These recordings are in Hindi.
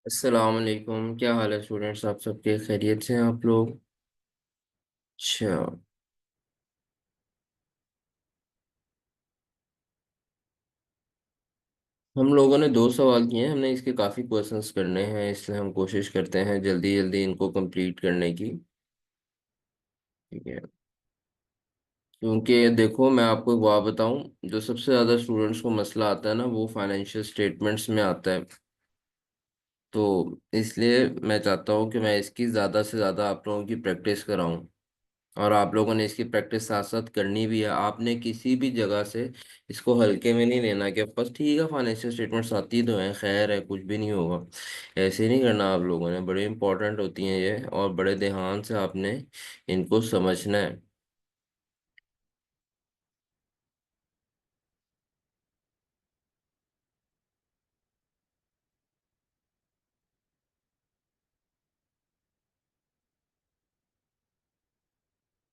अस्सलाम वालेकुम। क्या हाल है स्टूडेंट्स? आप सबके खैरियत से हैं आप लोग? अच्छा। हम लोगों ने दो सवाल किए हैं, हमने इसके काफ़ी क्वेश्चंस करने हैं, इसलिए हम कोशिश करते हैं जल्दी जल्दी इनको कंप्लीट करने की। ठीक है। क्योंकि देखो, मैं आपको एक बात बताऊं, जो सबसे ज़्यादा स्टूडेंट्स को मसला आता है ना, वो फाइनेंशियल स्टेटमेंट्स में आता है। तो इसलिए मैं चाहता हूँ कि मैं इसकी ज़्यादा से ज़्यादा आप लोगों की प्रैक्टिस कराऊं। और आप लोगों ने इसकी प्रैक्टिस साथ साथ करनी भी है। आपने किसी भी जगह से इसको हल्के में नहीं लेना कि बस ठीक है, फाइनेंशियल स्टेटमेंट्स आती तो हैं, खैर है, कुछ भी नहीं होगा। ऐसे नहीं करना। आप लोगों ने बड़े इंपॉर्टेंट होती हैं ये, और बड़े ध्यान से आपने इनको समझना है।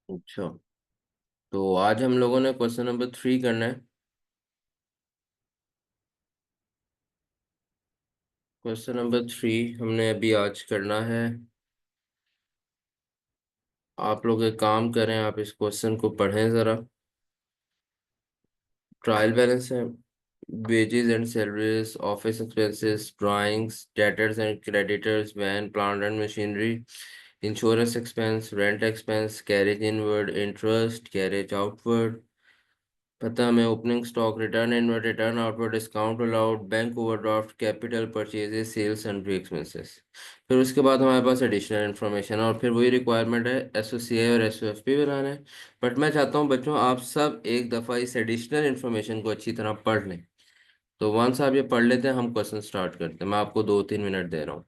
अच्छा। तो आज हम लोगों ने क्वेश्चन नंबर 3 करना है। क्वेश्चन नंबर 3 हमने अभी आज करना है। आप लोग एक काम करें, आप इस क्वेश्चन को पढ़ें ज़रा। ट्रायल बैलेंस है। wages and salaries, office expenses, drawings, debtors and creditors, van, plant and machinery, insurance expense, rent expense, carriage inward, interest, carriage outward, पता में opening stock, return inward, return outward, discount allowed, bank overdraft, capital purchases, sales and expenses. फिर उसके बाद हमारे पास एडिशनल इन्फॉर्मेशन, और फिर वही रिक्वायरमेंट है, एसओसीआई और एसओएफपी बनाना है। बट मैं चाहता हूँ बच्चों, आप सब एक दफ़ा इस एडिशनल इन्फॉर्मेशन को अच्छी तरह पढ़ लें। तो वंस आप ये पढ़ लेते हैं, हम क्वेश्चन स्टार्ट करते हैं। मैं आपको 2-3 मिनट दे रहा हूँ।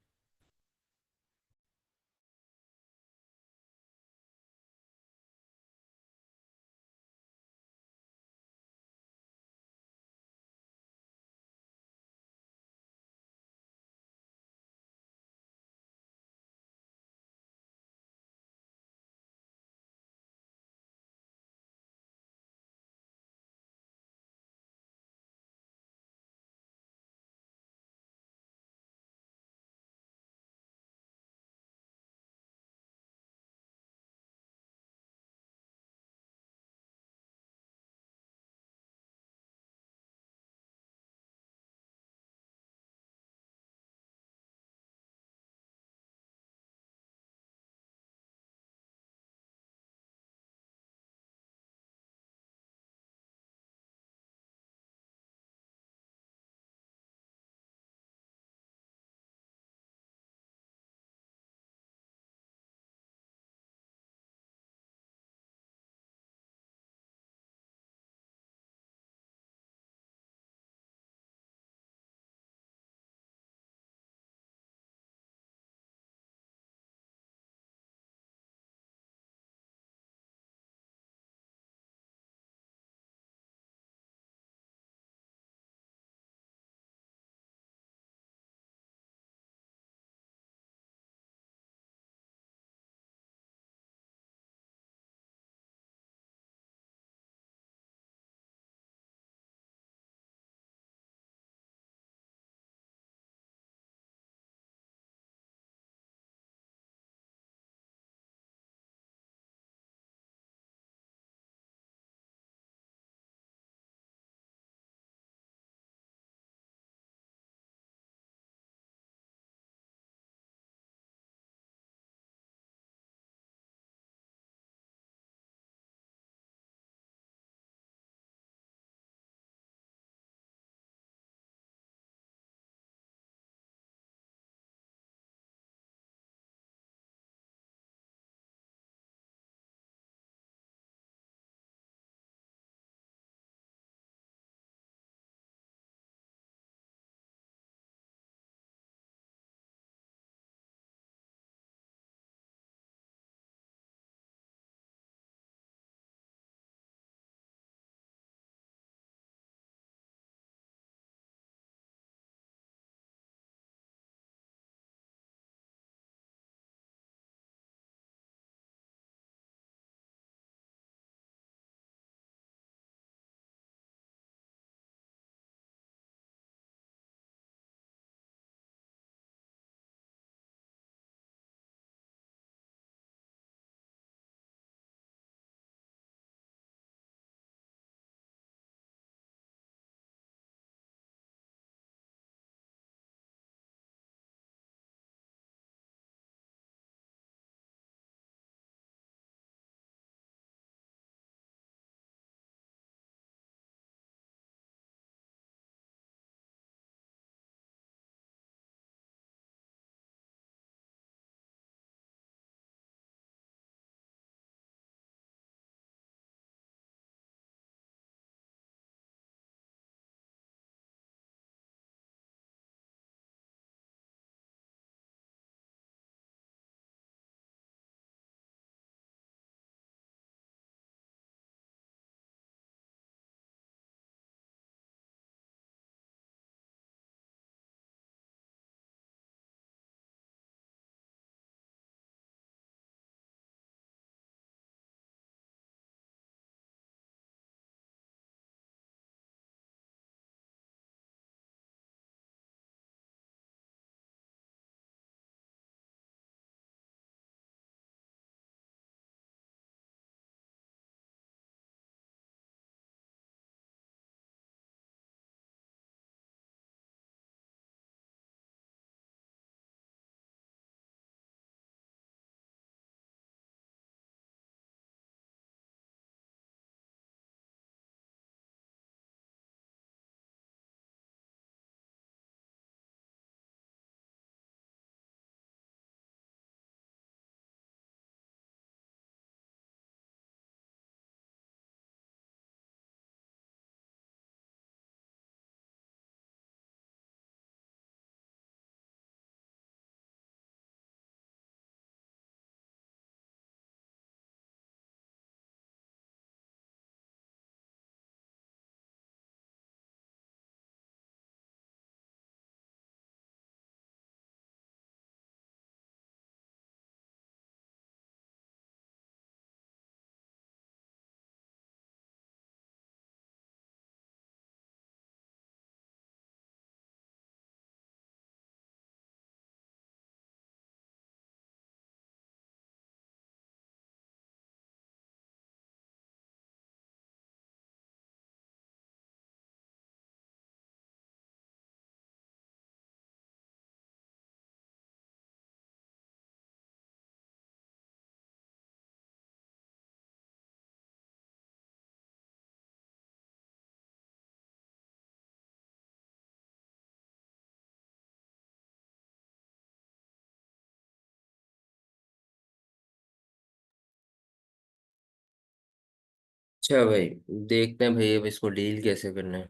अच्छा भाई, देखते हैं भाई अब इसको डील कैसे करना है।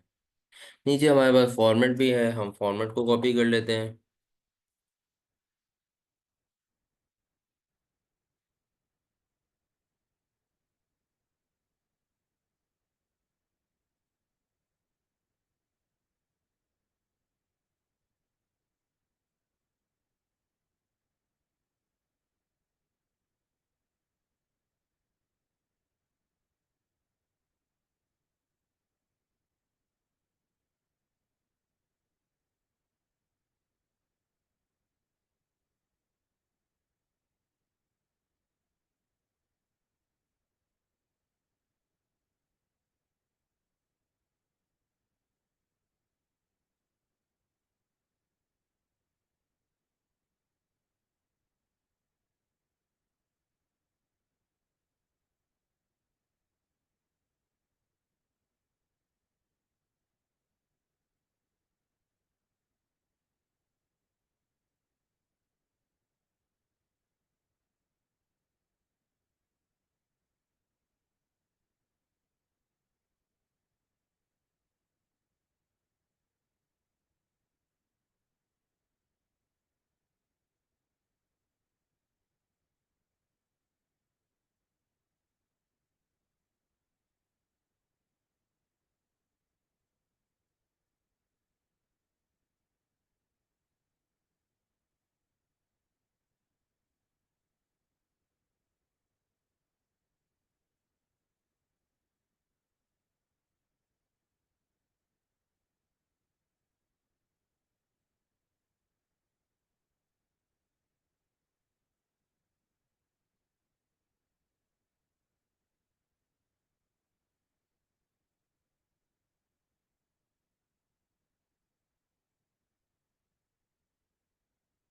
नीचे हमारे पास फॉर्मेट भी है, हम फॉर्मेट को कॉपी कर लेते हैं।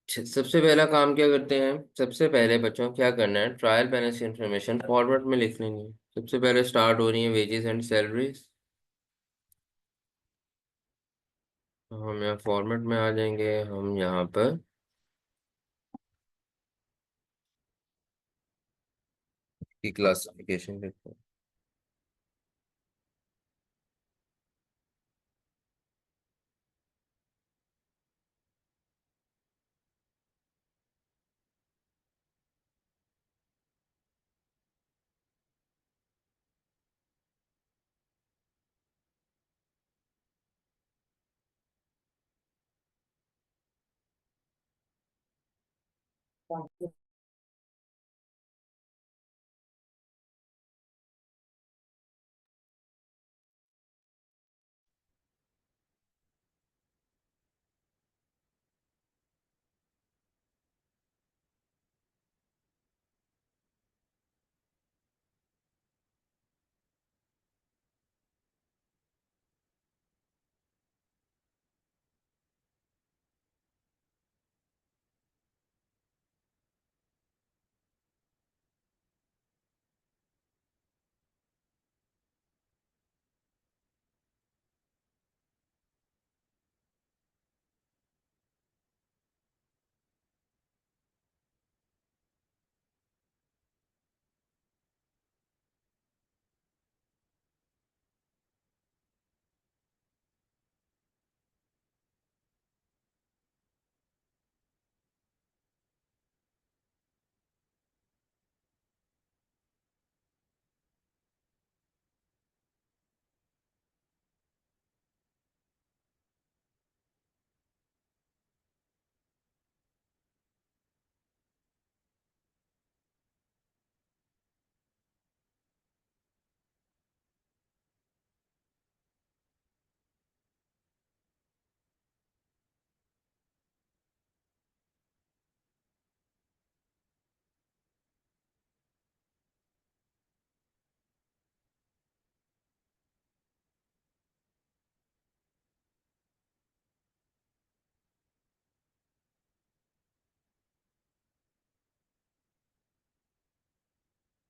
सबसे पहला काम क्या करते हैं, सबसे पहले बच्चों क्या करना है, ट्रायल बैलेंस इंफॉर्मेशन फॉरवर्ड में लिख लेनी है। सबसे पहले स्टार्ट हो रही है वेजेस एंड सैलरीज। हम यहाँ फॉर्मेट में आ जाएंगे, हम यहाँ पर की क्लासिफिकेशन लिखते हैं।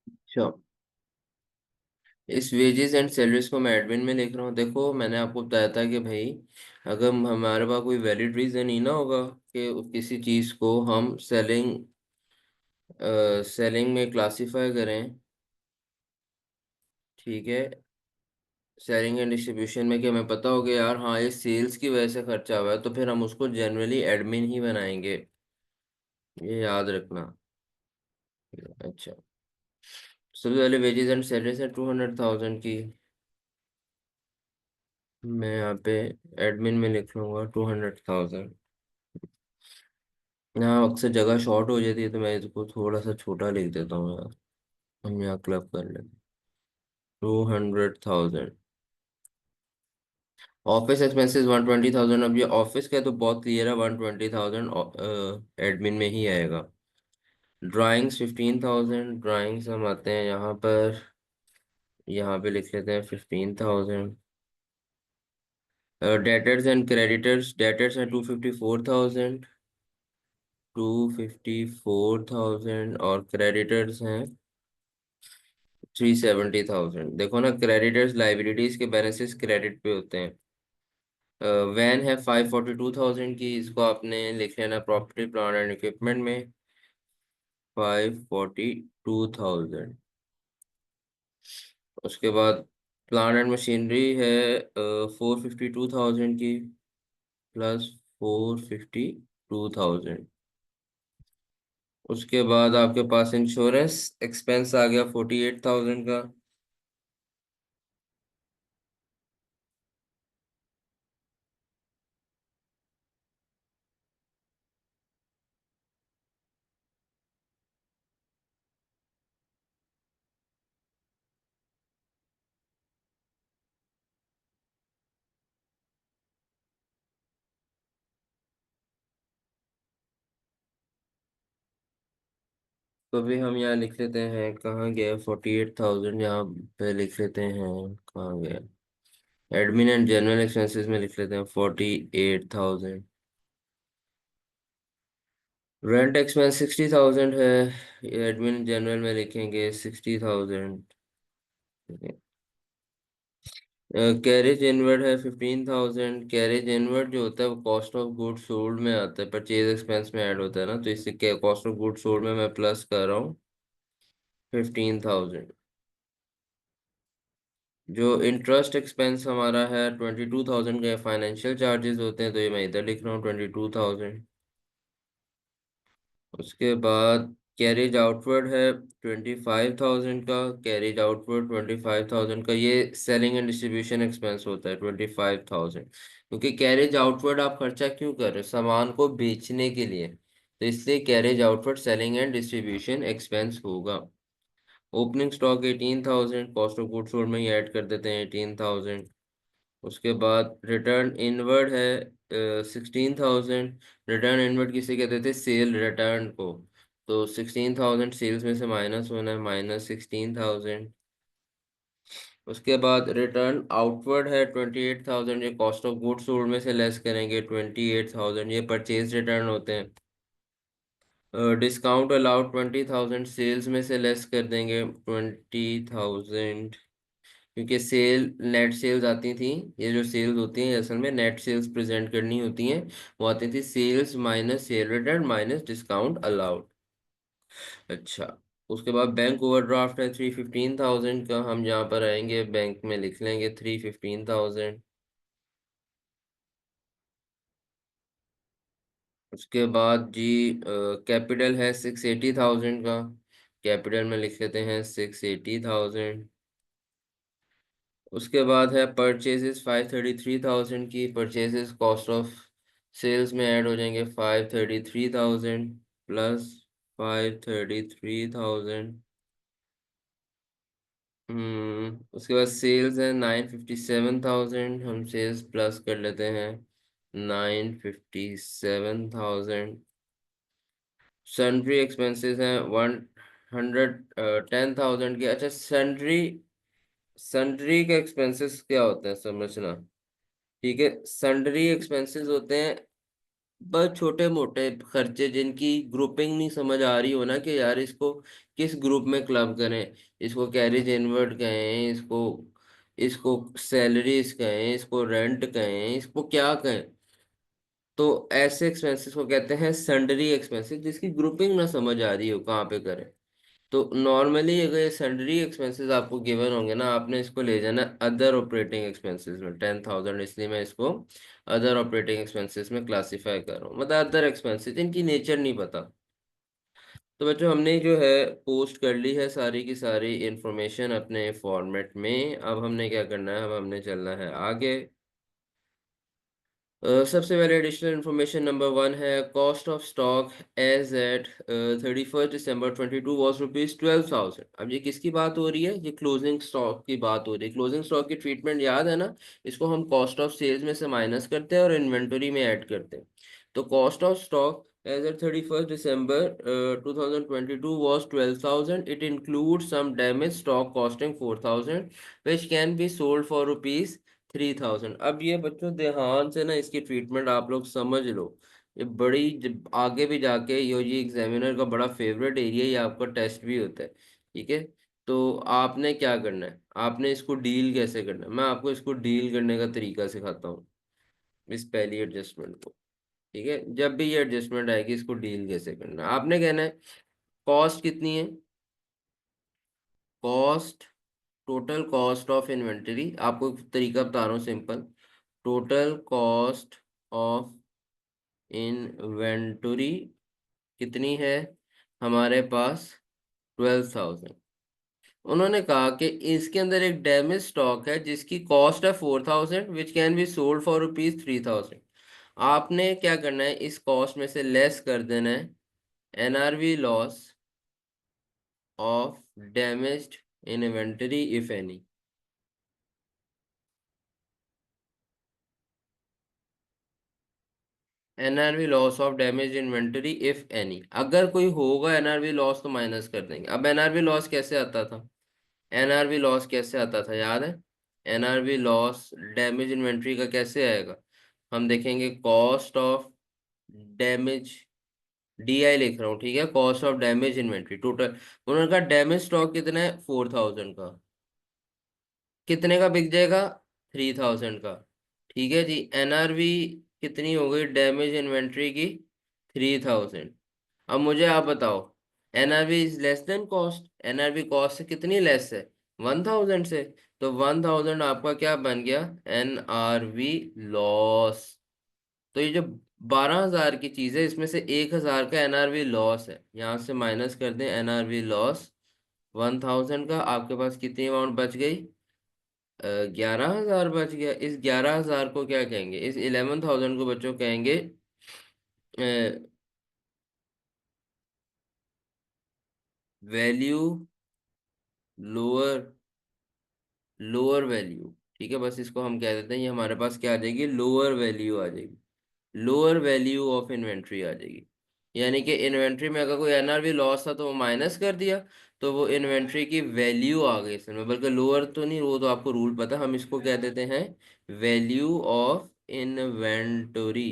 अच्छा, इस वेजेस एंड सैलरीज को मैं एडमिन में लिख रहा हूँ। देखो मैंने आपको बताया था कि भाई अगर हमारे पास कोई वैलिड रीजन ही ना होगा कि किसी चीज को हम सेलिंग में क्लासिफाई करें, ठीक है। सेलिंग एंड डिस्ट्रीब्यूशन में क्या हमें पता हो गया यार, हाँ ये सेल्स की वजह से खर्चा हुआ है, तो फिर हम उसको जनरली एडमिन ही बनाएंगे, ये याद रखना। अच्छा, सबसे पहले वेजेस एंड सैलरीज है 200,000 की। मैं यहाँ पे एडमिन में लिख लूंगा 200,000। यहाँ अक्सर जगह शॉर्ट हो जाती है, तो मैं इसको थोड़ा सा छोटा लिख देता हूँ यार। हम यहाँ क्लब कर लेते 200,000। Office expenses 120,000। अब ये ऑफिस का तो बहुत क्लियर है, 120,000 एडमिन में ही आएगा। ड्राइंग्स 15,000। ड्राइंग्स हम आते हैं यहाँ पर, यहाँ पे लिख लेते हैं 15,000। डेटर्स एंड क्रेडिटर्स, डेटर्स हैं 254,000। 254,000 और क्रेडिटर्स हैं 370,000। देखो ना, क्रेडिटर्स लाइबिलिटीज के बैलेंसेस क्रेडिट पे होते हैं। वैन है 542,000 की, इसको आपने लिख लेना प्रॉपर्टी प्लांट एंड इक्विपमेंट में 542,000। उसके बाद प्लांट एंड मशीनरी है 452,000 की, प्लस 452,000। उसके बाद आपके पास इंश्योरेंस एक्सपेंस आ गया 48,000 का। तो भी हम यहाँ लिख लेते हैं, कहाँ गया 48,000, यहाँ पे लिख लेते हैं, कहाँ गया, एडमिन एंड जनरल एक्सपेंसेस में लिख लेते हैं 48,000। रेंट एक्सपेंस 60,000 है, एडमिन जनरल में लिखेंगे 60,000। कैरेज इनवर्ड है 15,000। कैरेज इनवर्ड जो होता है वो कॉस्ट ऑफ गुड सोल्ड में आता है, परचेज एक्सपेंस में ऐड होता है ना, तो इससे कॉस्ट ऑफ गुड सोल्ड में मैं प्लस कर रहा हूँ 15,000। जो इंटरेस्ट एक्सपेंस हमारा है 22,000 का, फाइनेंशियल चार्जेस होते हैं, तो ये मैं इधर लिख रहा हूँ 22,000। उसके बाद कैरेज आउटवर्ड है 25,000 का। कैरेज आउटवर्ड 25,000 का, ये सेलिंग एंड डिस्ट्रीब्यूशन एक्सपेंस होता है 25,000। क्योंकि कैरेज आउटवर्ड आप खर्चा क्यों कर रहे हो, सामान को बेचने के लिए, तो इसलिए carriage outward selling and distribution expense होगा। Opening stock 18,000, cost of goods sold में ही ऐड कर देते हैं 18,000। उसके बाद रिटर्न इनवर्ड है 16,000। रिटर्न इनवर्ड किसे कहते थे, सेल रिटर्न को, तो 16,000 सेल्स में से माइनस होना है, -16,000। उसके बाद रिटर्न आउटवर्ड है 28,000, ये कॉस्ट ऑफ गुड्स सोल्ड में से लेस करेंगे 28,000, ये परचेज रिटर्न होते हैं। डिस्काउंट अलाउड 20,000, सेल्स में से लेस कर देंगे 20,000, क्योंकि सेल नेट सेल्स आती थी, ये जो सेल्स होती हैं असल में नेट सेल्स प्रेजेंट करनी होती हैं, वो आती थी sales minus sale return minus discount allowed. अच्छा, उसके बाद बैंक ओवरड्राफ्ट है 315,000 का, हम यहाँ पर आएंगे बैंक में लिख लेंगे 315,000। उसके बाद जी कैपिटल है 680,000 का, कैपिटल में लिख लेते हैं 680,000। उसके बाद है परचेजेस 533,000 की, परचेजेस कॉस्ट ऑफ सेल्स में ऐड हो जाएंगे 533,000 प्लस 533,000। उसके बाद सेल्स है 957,000, हम सेल्स प्लस कर लेते हैं 957,000। सन्ड्री एक्सपेंसेस हैं 110,000 के। अच्छा, सन्ड्री, सन्ड्री के एक्सपेंसेस क्या होते हैं समझना। ठीक है, सन्ड्री एक्सपेंसेस होते हैं बस छोटे मोटे खर्चे, जिनकी ग्रुपिंग नहीं समझ आ रही हो ना, कि यार इसको किस ग्रुप में क्लब करें, इसको कैरेज इनवर्ड कहें, इसको इसको सैलरीज कहें, इसको रेंट कहें, इसको क्या कहें, तो ऐसे एक्सपेंसेस को कहते हैं सन्डरी एक्सपेंसेस, जिसकी ग्रुपिंग ना समझ आ रही हो कहाँ पे करें। तो नॉर्मली अगर ये सैलरी एक्सपेंसेस आपको गिवन होंगे ना, आपने इसको ले जाना अदर ऑपरेटिंग एक्सपेंसेस में 10,000, इसलिए मैं इसको अदर ऑपरेटिंग एक्सपेंसेस में क्लासीफाई कर रहा हूँ, मतलब अदर एक्सपेंसेस इनकी नेचर नहीं पता। तो बच्चों हमने जो है पोस्ट कर ली है सारी की सारी इंफॉर्मेशन अपने फॉर्मेट में। अब हमने क्या करना है, अब हमने चलना है आगे। सबसे पहले एडिशनल इन्फॉर्मेशन नंबर 1 है, cost of stock as at 31 December 2022 was ₹12,000। अब ये किसकी बात हो रही है, ये क्लोजिंग स्टॉक की बात हो रही है। क्लोजिंग स्टॉक की ट्रीटमेंट याद है ना, इसको हम कॉस्ट ऑफ सेल्स में से माइनस करते हैं और इन्वेंटरी में ऐड करते हैं। तो cost of stock as at 31 December 2022 was 12,000. It includes some damaged stock costing 4,000 which can be sold for ₹3,000। अब ये बच्चों ध्यान से ना इसकी ट्रीटमेंट आप लोग समझ लो। ये बड़ी आगे भी जाके ये एग्जामिनर का बड़ा फेवरेट एरिया, ये आपका टेस्ट भी होता है, ठीक है। तो आपने क्या करना है, आपने इसको डील कैसे करना है, मैं आपको इसको डील करने का तरीका सिखाता हूँ, इस पहली एडजस्टमेंट को। ठीक है, जब भी ये एडजस्टमेंट आएगी इसको डील कैसे करना है, आपने कहना है कॉस्ट कितनी है, cost, total cost of inventory. आपको एक तरीका बता रहा हूँ simple, total cost of inventory कितनी है हमारे पास, 12,000। उन्होंने कहा कि इसके अंदर एक डैमेज स्टॉक है जिसकी कॉस्ट है 4,000 which can be sold for ₹3,000। आपने क्या करना है, इस कॉस्ट में से लेस कर देना है NRV loss of damaged inventory if any. NRV loss of damage inventory if any, अगर कोई होगा एनआरवी लॉस तो माइनस कर देंगे। अब एनआरवी लॉस कैसे आता था, एनआरवी लॉस कैसे आता था याद है, एनआरवी लॉस डैमेज इन्वेंट्री का कैसे आएगा, हम देखेंगे कॉस्ट ऑफ डैमेज, डीआई लिख रहा हूँ, ठीक है, cost of damage inventory total. उन्होंने कहा डैमेज स्टॉक कितना है, 4,000 का, कितने का बिक जाएगा, 3,000 का। ठीक है जी, एनआरवी कितनी हो गई डैमेज इन्वेंट्री की, 3,000। अब मुझे आप बताओ, NRV is less than cost, NRV cost से कितनी लेस है, 1,000 से। तो 1,000 आपका क्या बन गया, एनआरवी लॉस। तो ये जो 12,000 की चीज है इसमें से 1,000 का एनआरवी लॉस है, यहाँ से माइनस कर दें एनआरवी लॉस 1,000 का, आपके पास कितनी अमाउंट बच गई, 11,000 बच गया। इस 11,000 को क्या कहेंगे, इस 11,000 को बच्चों कहेंगे वैल्यू लोअर, लोअर वैल्यू। ठीक है, बस इसको हम कह देते हैं, ये हमारे पास क्या आ जाएगी, लोअर वैल्यू आ जाएगी, लोअर वैल्यू ऑफ इन्वेंट्री आ जाएगी। यानी कि इन्वेंट्री में अगर कोई एनआरवी लॉस था तो वो माइनस कर दिया, तो वो इन्वेंट्री की वैल्यू आ गई इसमें, बल्कि लोअर तो नहीं, वो तो आपको रूल पता, हम इसको क्या देते हैं, वैल्यू ऑफ इन्वेंटरी।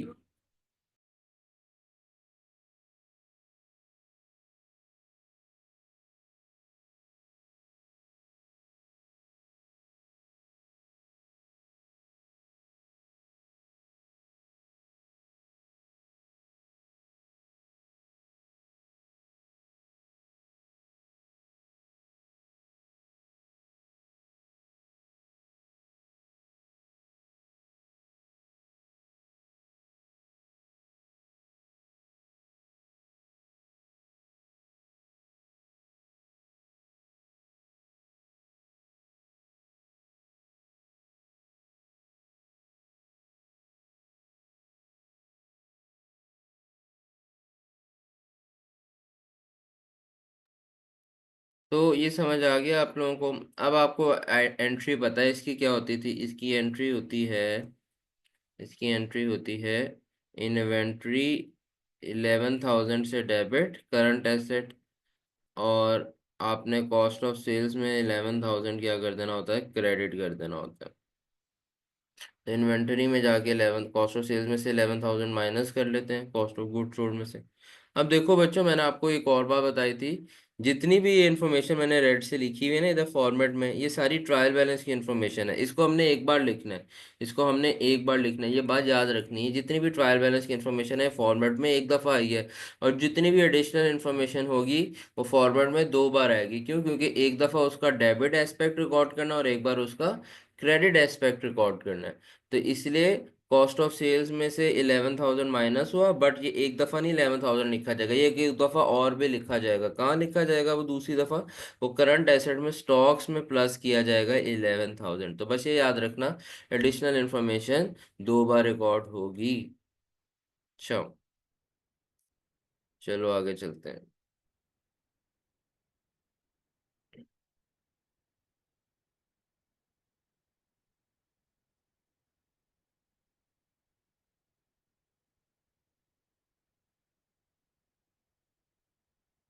तो ये समझ आ गया आप लोगों को। अब आपको एंट्री पता है इसकी क्या होती थी, इसकी एंट्री होती है इन्वेंट्री 11,000 से डेबिट करंट एसेट, और आपने कॉस्ट ऑफ सेल्स में 11,000 क्या कर देना होता है, क्रेडिट कर देना होता है। तो इन्वेंटरी में जाके 11 कॉस्ट ऑफ सेल्स में से 11,000 माइनस कर लेते हैं कॉस्ट ऑफ गुड सोल्ड में से, अब देखो बच्चों, मैंने आपको एक और बात बताई थी। जितनी भी ये इन्फॉर्मेशन मैंने रेड से लिखी हुई है ना इधर फॉर्मेट में, ये सारी ट्रायल बैलेंस की इन्फॉर्मेशन है। इसको हमने एक बार लिखना है, इसको हमने एक बार लिखना है, ये बात याद रखनी है। जितनी भी ट्रायल बैलेंस की इन्फॉर्मेशन है फॉर्मेट में एक दफ़ा आई है, और जितनी भी एडिशनल इन्फॉर्मेशन होगी वो फॉर्मेट में दो बार आएगी। क्यों? क्योंकि एक दफ़ा उसका डेबिट एस्पेक्ट रिकॉर्ड करना और एक बार उसका क्रेडिट एस्पेक्ट रिकॉर्ड करना है। तो इसलिए कॉस्ट ऑफ सेल्स में से 11,000 माइनस हुआ, बट ये एक दफ़ा नहीं 11,000 लिखा जाएगा, ये एक दफ़ा और भी लिखा जाएगा। कहाँ लिखा जाएगा वो दूसरी दफ़ा? वो करंट एसेट में स्टॉक्स में प्लस किया जाएगा 11,000। तो बस ये याद रखना, एडिशनल इंफॉर्मेशन दो बार रिकॉर्ड होगी। अच्छा, चलो आगे चलते हैं।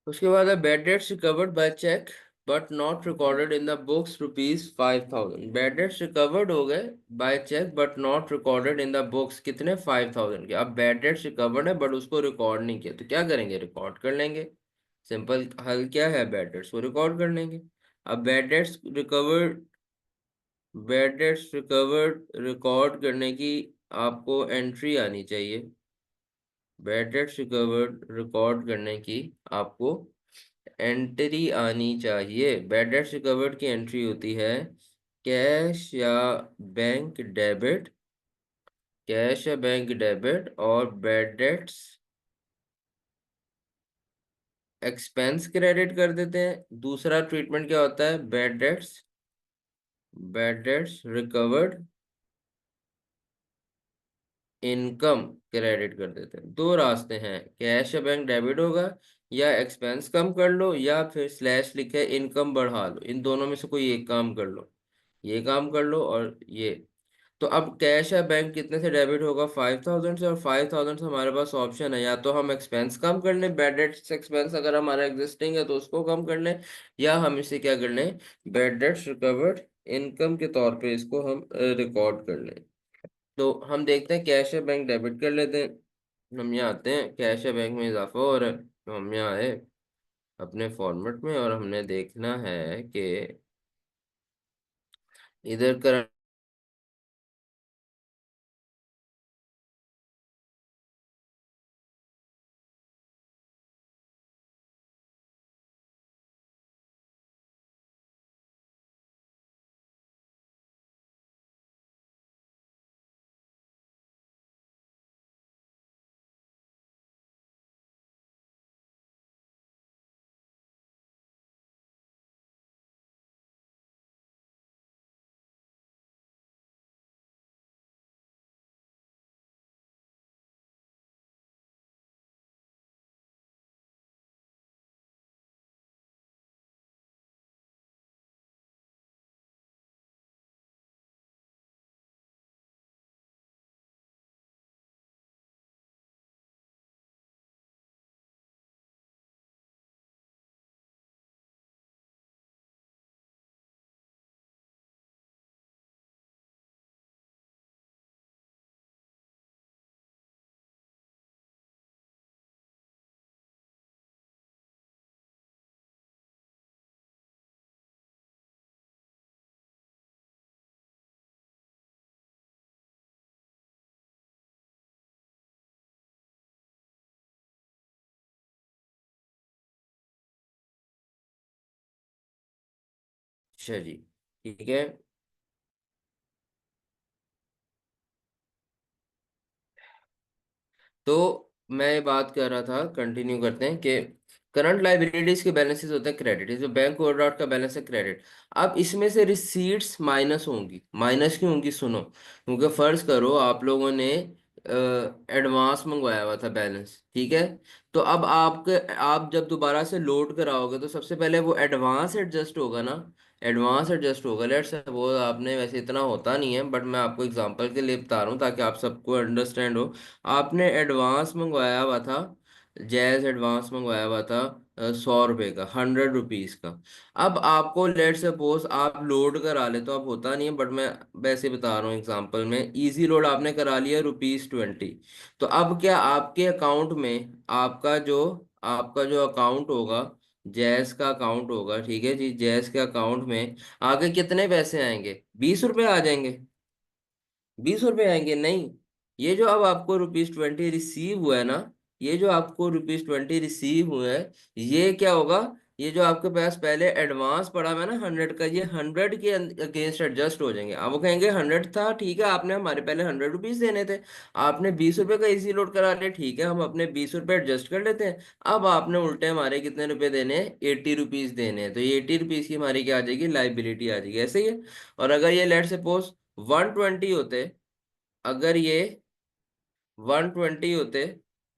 उसके बाद है bad debts recovered by cheque but not recorded in the books ₹5,000। Bad debts recovered हो गए by cheque but not recorded in the books, कितने? 5,000 के। अब बैड डेट्स रिकवर्ड है बट उसको रिकॉर्ड नहीं किया, तो क्या करेंगे? रिकॉर्ड कर लेंगे। सिंपल हल क्या है? बैड डेट्स को रिकॉर्ड कर लेंगे। अब बैड डेट्स रिकवर्ड रिकॉर्ड करने की आपको एंट्री आनी चाहिए। बैड डेट्स रिकवर्ड रिकॉर्ड करने की आपको एंट्री आनी चाहिए। बैड डेट्स रिकवर्ड की एंट्री होती है कैश या बैंक डेबिट, कैश या बैंक डेबिट, और बैड डेट्स एक्सपेंस क्रेडिट कर देते हैं। दूसरा ट्रीटमेंट क्या होता है? Bad debts recovered income credit कर देते हैं। दो रास्ते हैं, कैश या बैंक डेबिट होगा, या एक्सपेंस कम कर लो, या फिर स्लैश लिखे इनकम बढ़ा लो। इन दोनों में से कोई एक काम कर लो, ये काम कर लो और ये। तो अब कैश या बैंक कितने से डेबिट होगा? 5,000 से। और 5,000 से हमारे पास ऑप्शन है, या तो हम एक्सपेंस कम कर लें, बैड डेट्स एक्सपेंस अगर हमारा एग्जिस्टिंग है तो उसको कम कर लें, या हम इसे क्या कर लें? बैड डेट्स रिकवर्ड इनकम के तौर पे इसको हम रिकॉर्ड कर लें। तो हम देखते हैं, कैश या बैंक डेबिट कर लेते हैं। हम यहाँ आते हैं, कैश या बैंक में इजाफा हो रहा है, तो हम यहाँ आए अपने फॉर्मेट में, और हमने देखना है कि इधर करंट। अच्छा जी, ठीक है। तो मैं ये बात कर रहा था, कंटिन्यू करते हैं कि करंट लाइबिलिटीज के बैलेंसेस होते हैं क्रेडिट, जो बैंक ओवरड्राफ्ट का बैलेंस है क्रेडिट। अब इसमें से रिसीट्स माइनस होंगी। माइनस क्यों होंगी? सुनो, क्योंकि फर्ज करो आप लोगों ने एडवांस मंगवाया हुआ था बैलेंस, ठीक है? तो अब आपके आप जब दोबारा से लोड कराओगे तो सबसे पहले वो एडवांस एडजस्ट होगा ना। एडवांस एडजस्ट होगा। लेट्स सपोज आपने, वैसे इतना होता नहीं है बट मैं आपको एग्जांपल के लिए बता रहा हूँ ताकि आप सबको अंडरस्टैंड हो। आपने एडवांस मंगवाया हुआ था, जैज एडवांस मंगवाया हुआ था 100 रुपए का, 100 रुपीज का। अब आपको लेट सपोज आप लोड करा ले, तो अब होता नहीं है बट मैं वैसे बता रहा हूँ एग्जांपल में, इजी लोड आपने करा लिया ₹20। तो अब क्या आपके अकाउंट में, आपका जो अकाउंट होगा, जैस का अकाउंट होगा, ठीक है जी, जैस के अकाउंट में आगे कितने पैसे आएंगे? 20 रुपए आ जाएंगे। 20 रुपए आएंगे नहीं, ये जो अब आपको ₹20 रिसीव हुआ है ना, ये जो आपको ₹20 रिसीव हुआ है, ये क्या होगा? ये जो आपके पास पहले एडवांस पड़ा हुआ है ना 100 का, ये 100 के अगेंस्ट एडजस्ट हो जाएंगे। अब वो कहेंगे 100 था, ठीक है, आपने हमारे पहले 100 रुपीज देने थे, आपने 20 रुपए का इजी लोड करा लिया, ठीक है, हम अपने 20 रुपए एडजस्ट कर लेते हैं। अब आपने उल्टे हमारे कितने रुपए देने हैं? 80 रुपीज देने हैं, तो ये 80 रुपीज की हमारी क्या आ जाएगी? लाइबिलिटी आ जाएगी, ऐसे ही है। और अगर ये लेट सपोज 120 होते, अगर ये 120 होते,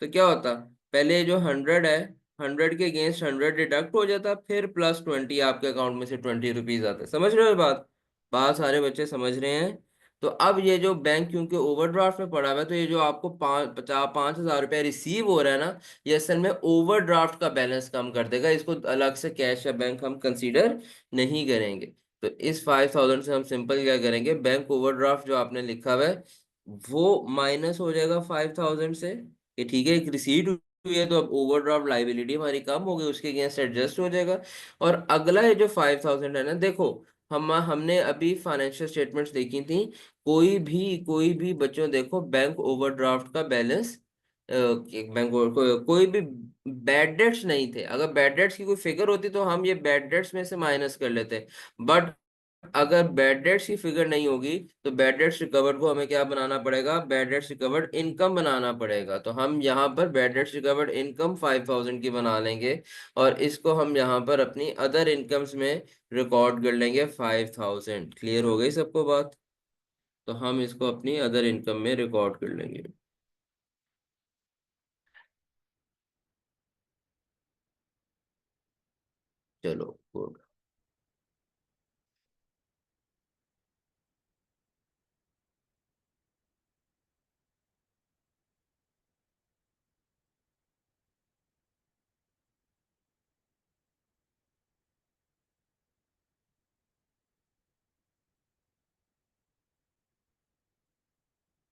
तो क्या होता? पहले जो 100 है, 100 के अगेंस्ट 100 डिडक्ट हो जाता, फिर +20 आपके अकाउंट में से 20 रुपीज आते। समझ रहे हो ये बात? बात सारे बच्चे समझ रहे हैं? तो अब ये जो बैंक क्योंकि ओवरड्राफ्ट में पड़ा हुआ है, तो ये जो आपको 5,000 रुपये रिसीव हो रहा है ना, ये असल में ओवरड्राफ्ट का बैलेंस कम कर देगा, इसको अलग से कैश या बैंक हम कंसीडर नहीं करेंगे। तो इस 5,000 से हम सिंपल क्या करेंगे, बैंक ओवरड्राफ्ट जो आपने लिखा हुआ है वो माइनस हो जाएगा 5,000 से, कि ठीक है, एक रिसीट हुई है, तो अब ओवरड्राफ्ट लाइबिलिटी हमारी कम हो गई, उसके अगेंस्ट एडजस्ट हो जाएगा। और अगला ये जो 5,000 है ना, देखो, हमने अभी फाइनेंशियल स्टेटमेंट्स देखी थी, कोई भी बच्चों देखो, बैंक ओवरड्राफ्ट का बैलेंस, कोई भी बैड डेट्स नहीं थे। अगर बैड डेट्स की कोई फिगर होती तो हम ये बैड डेट्स में से माइनस कर लेते, बट अगर बैड डेट्स की फिगर नहीं होगी, तो बैड डेट्स रिकवर्ड को हमें क्या बनाना पड़ेगा? बैड डेट्स रिकवर्ड इनकम बनाना पड़ेगा। तो हम यहाँ पर बैड डेट्स रिकवर्ड इनकम 5,000 की बना लेंगे, और इसको हम यहाँ पर अपनी अदर इनकम्स में रिकॉर्ड कर लेंगे 5,000। क्लियर हो गई सबको बात? तो हम इसको अपनी अदर इनकम में रिकॉर्ड कर लेंगे। चलो गुड।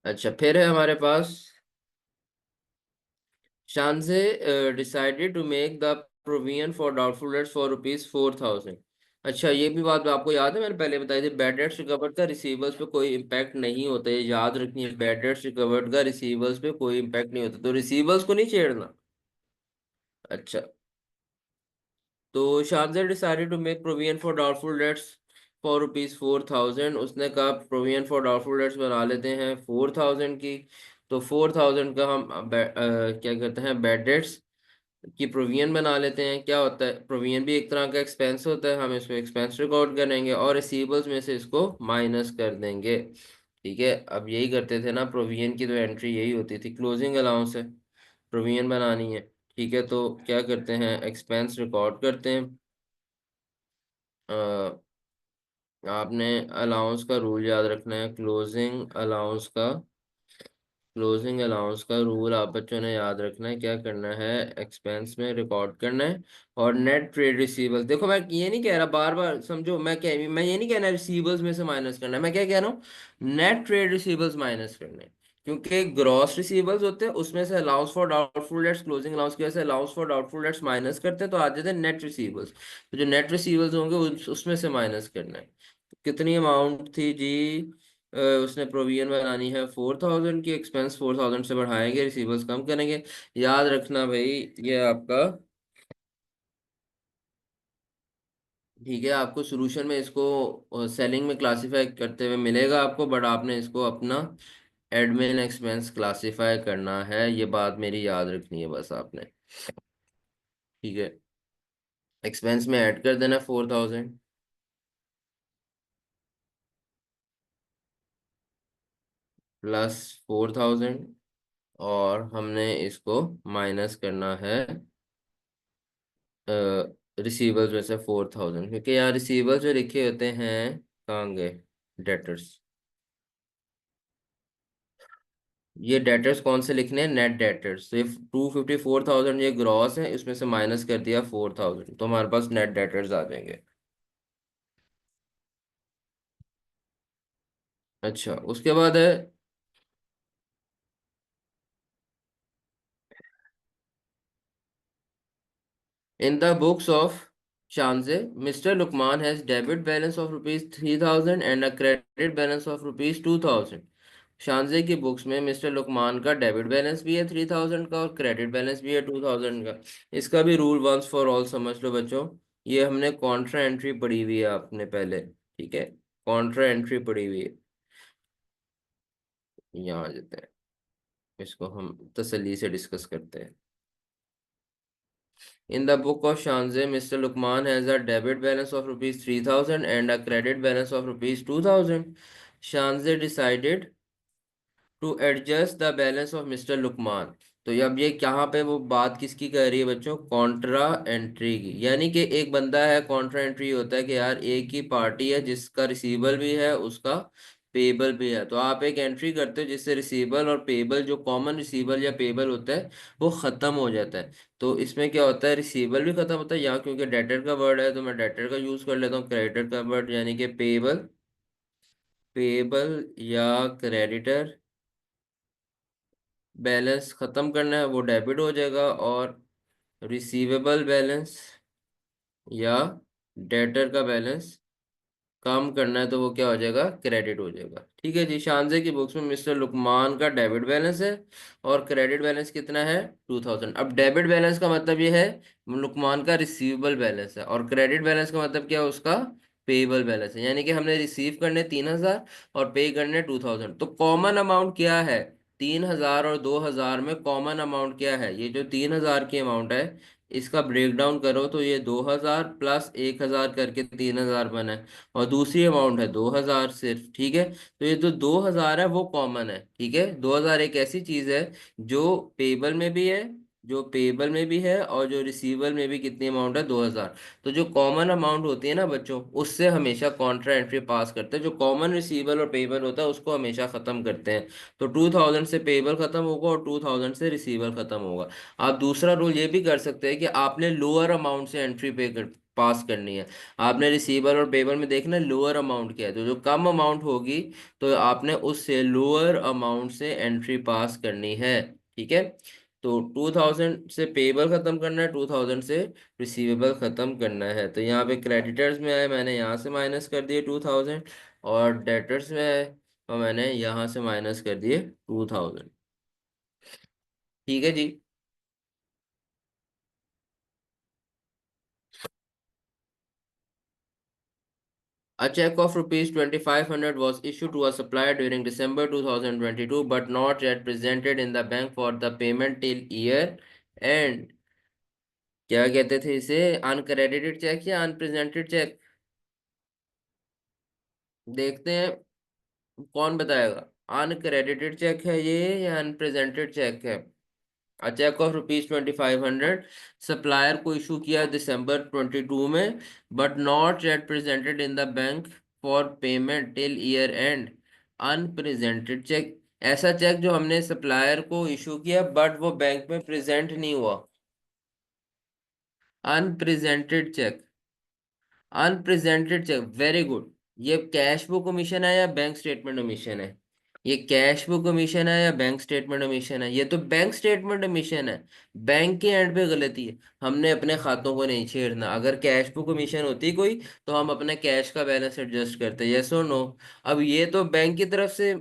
अच्छा, फिर है हमारे पास, Shanze decided to make the provision for doubtful debts for ₹4,000। अच्छा, ये भी बात आपको याद है, मैंने पहले बताई थी, बैड डेट्स रिकवर्ड का रिसीवर्स पे कोई इम्पैक्ट नहीं होता, ये याद रखनी है, बैड डेट्स रिकवर्ड का रिसीवर्स पे कोई इम्पैक्ट नहीं होता, तो रिसीवर्स को नहीं छेड़ना। अच्छा, तो शानजेर decided to make provision for doubtful debts for ₹4,000। उसने कहा प्रोविजन फॉर डाउटफुल डेट्स बना लेते हैं 4,000 की। तो 4,000 का हम क्या करते हैं, बैड डेट्स की प्रोविजन बना लेते हैं। क्या होता है, प्रोविजन भी एक तरह का एक्सपेंस होता है, हम इसको एक्सपेंस रिकॉर्ड करेंगे और रिसीवेबल्स में से इसको माइनस कर देंगे। ठीक है, अब यही करते थे ना, प्रोविजन की तो एंट्री यही होती थी, क्लोजिंग अलाउंस है, प्रोविजन बनानी है। ठीक है, तो क्या करते हैं, एक्सपेंस रिकॉर्ड करते हैं। अ, आपने अलाउंस का रूल याद रखना है, क्लोजिंग अलाउंस का रूल आप बच्चों ने याद रखना है। क्या करना है, एक्सपेंस में रिकॉर्ड करना है। और नेट ट्रेड रिसीवेबल्स, देखो मैं ये नहीं कह रहा, बार बार समझो, मैं ये नहीं कहना रिसीवेबल्स में से माइनस करना है, मैं क्या कह रहा हूँ, नेट ट्रेड रिसीवेबल्स माइनस करने हैं। क्योंकि ग्रॉस रिसीवेबल्स होते हैं, उसमें से allowance for doubtful dates, closing allowance की वजह से allowance for doubtful dates minus करते हैं, तो आ जाते हैं नेट रिसीवेबल्स। तो जो नेट रिसीवेबल्स होंगे उसमें से माइनस करना है। कितनी अमाउंट थी जी? उसने प्रोविजन बनानी है 4,000 की, एक्सपेंस 4,000 से बढ़ाएंगे, रिसीवर्स कम करेंगे। याद रखना भाई, ये आपका, ठीक है, आपको सोल्यूशन में इसको सेलिंग में क्लासीफाई करते हुए मिलेगा आपको, बट आपने इसको अपना एडमिन एक्सपेंस क्लासीफाई करना है, ये बात मेरी याद रखनी है बस आपने। ठीक है, एक्सपेंस में ऐड कर देना 4,000 +4,000, और हमने इसको माइनस करना है रिसीवर्स में से 4,000, क्योंकि यहाँ रिसीवर्स जो लिखे होते हैं, कहाँ गए, डेटर्स। ये डेटर्स कौन से लिखने हैं, नेट डेटर्स। तो ये 254,000 ये ग्रॉस है, इसमें से माइनस कर दिया 4,000, तो हमारे पास नेट डेटर्स आ जाएंगे। अच्छा, उसके बाद है, in the books of Shanze mister Luqman has debit balance of rupees 3,000 and a credit balance of rupees 2,000। Shanze की बुक्स में मिस्टर लुकमान का डेबिट बैलेंस भी है 3,000 का, और क्रेडिट बैलेंस भी है 2,000 का। इसका भी रूल वंस फॉर ऑल समझ लो बच्चों। ये हमने कॉन्ट्रा एंट्री पढ़ी हुई है आपने पहले, ठीक है, कॉन्ट्रा एंट्री पढ़ी हुई है। यहाँ आ जाते हैं, इसको हम तसल्ली से डिस्कस करते हैं। In the book of Shanze, Mr. Lukman has a debit balance of rupees 3,000 and a credit balance of rupees 2,000. Shanze decided to adjust the balance of mister Luqman. तो अब ये यहाँ पे वो बात किसकी कर रही है बच्चों, कॉन्ट्रा एंट्री की। यानी कि एक बंदा है, कॉन्ट्रा एंट्री होता है कि यार एक ही पार्टी है जिसका रिसीवेबल भी है, उसका पेबल भी है। तो आप एक एंट्री करते हो जिससे रिसीवेबल और पेबल, जो कॉमन रिसीवेबल या पेबल होता है, वो खत्म हो जाता है। तो इसमें क्या होता है, रिसीवेबल भी खत्म होता है, यहाँ क्योंकि डेटर का वर्ड है तो मैं डेटर का यूज कर लेता हूँ, क्रेडिटर का वर्ड यानी कि पेबल, पेबल या क्रेडिटर बैलेंस खत्म करना है वो डेबिट हो जाएगा, और रिसीवेबल बैलेंस या डेटर का बैलेंस कम करना है तो वो क्या हो जाएगा, क्रेडिट हो जाएगा। ठीक है जी, शानजे की बुक्स में मिस्टर लुकमान का डेबिट बैलेंस है और क्रेडिट बैलेंस कितना है, 2,000। अब डेबिट बैलेंस का मतलब ये है लुकमान का रिसीवेबल बैलेंस है, और क्रेडिट बैलेंस का मतलब क्या है, उसका पेएबल बैलेंस है। यानी कि हमने रिसीव करने 3,000 और पे करने 2,000। तो कॉमन अमाउंट क्या है, 3,000 और 2,000 में कॉमन अमाउंट क्या है, ये जो 3,000 की अमाउंट है इसका ब्रेक डाउन करो तो ये 2,000 प्लस 1,000 करके 3,000 बना है, और दूसरी अमाउंट है 2,000 सिर्फ। ठीक है, तो ये जो 2,000 है वो कॉमन है। ठीक है, 2,000 एक ऐसी चीज है जो पेबल में भी है, जो पेबल में भी है और जो रिसीवेबल में भी कितनी अमाउंट है, 2,000। तो जो कॉमन अमाउंट होती है ना बच्चों, उससे हमेशा कॉन्ट्रा एंट्री पास करते हैं। जो कॉमन रिसीवेबल और पेबल होता है उसको हमेशा खत्म करते हैं। तो 2,000 से पेबल खत्म होगा और 2,000 से रिसीवेबल खत्म होगा। आप दूसरा रूल ये भी कर सकते हैं कि आपने लोअर अमाउंट से एंट्री पास करनी है। आपने रिसीवर और पेपर में देखना लोअर अमाउंट क्या है, तो जो कम अमाउंट होगी तो आपने उससे लोअर अमाउंट से एंट्री पास करनी है। ठीक है, तो 2,000 से पेबल खत्म करना है, 2,000 से रिसीवेबल खत्म करना है। तो यहाँ पे क्रेडिटर्स में आए, मैंने यहाँ से माइनस कर दिए 2,000, और डेटर्स में आए और मैंने यहाँ से माइनस कर दिए 2,000। ठीक है जी। A check of rupees 2,500 was issued to a supplier during December 2022 but not yet presented in the bank for the payment till year end। क्या कहते थे इसे, अनक्रेडिटेड चेक या अनप्रेजेंटेड चेक, देखते हैं कौन बताएगा। अनक्रेडिटेड चेक है ये या अनप्रेजेंटेड चेक है। A cheque of rupees 2,500 supplier को इशू किया दिसंबर 22 में, but not yet presented in the bank for payment till year end. Unpresented cheque, ऐसा चेक जो हमने सप्लायर को इशू किया बट वो बैंक में प्रेजेंट नहीं हुआ, unpresented cheque. Unpresented cheque, very good. ये कैश बुक ओमिशन है या बैंक स्टेटमेंट ओमिशन है, ये कैश बुक ओमिशन है या बैंक स्टेटमेंट ओमिशन है, ये तो बैंक स्टेटमेंट ओमिशन है। बैंक के एंड पे गलती है, हमने अपने खातों को नहीं छेड़ना। अगर कैश बुक ओमिशन होती कोई तो हम अपने कैश का बैलेंस एडजस्ट करते, यस और नो। अब ये तो बैंक की तरफ से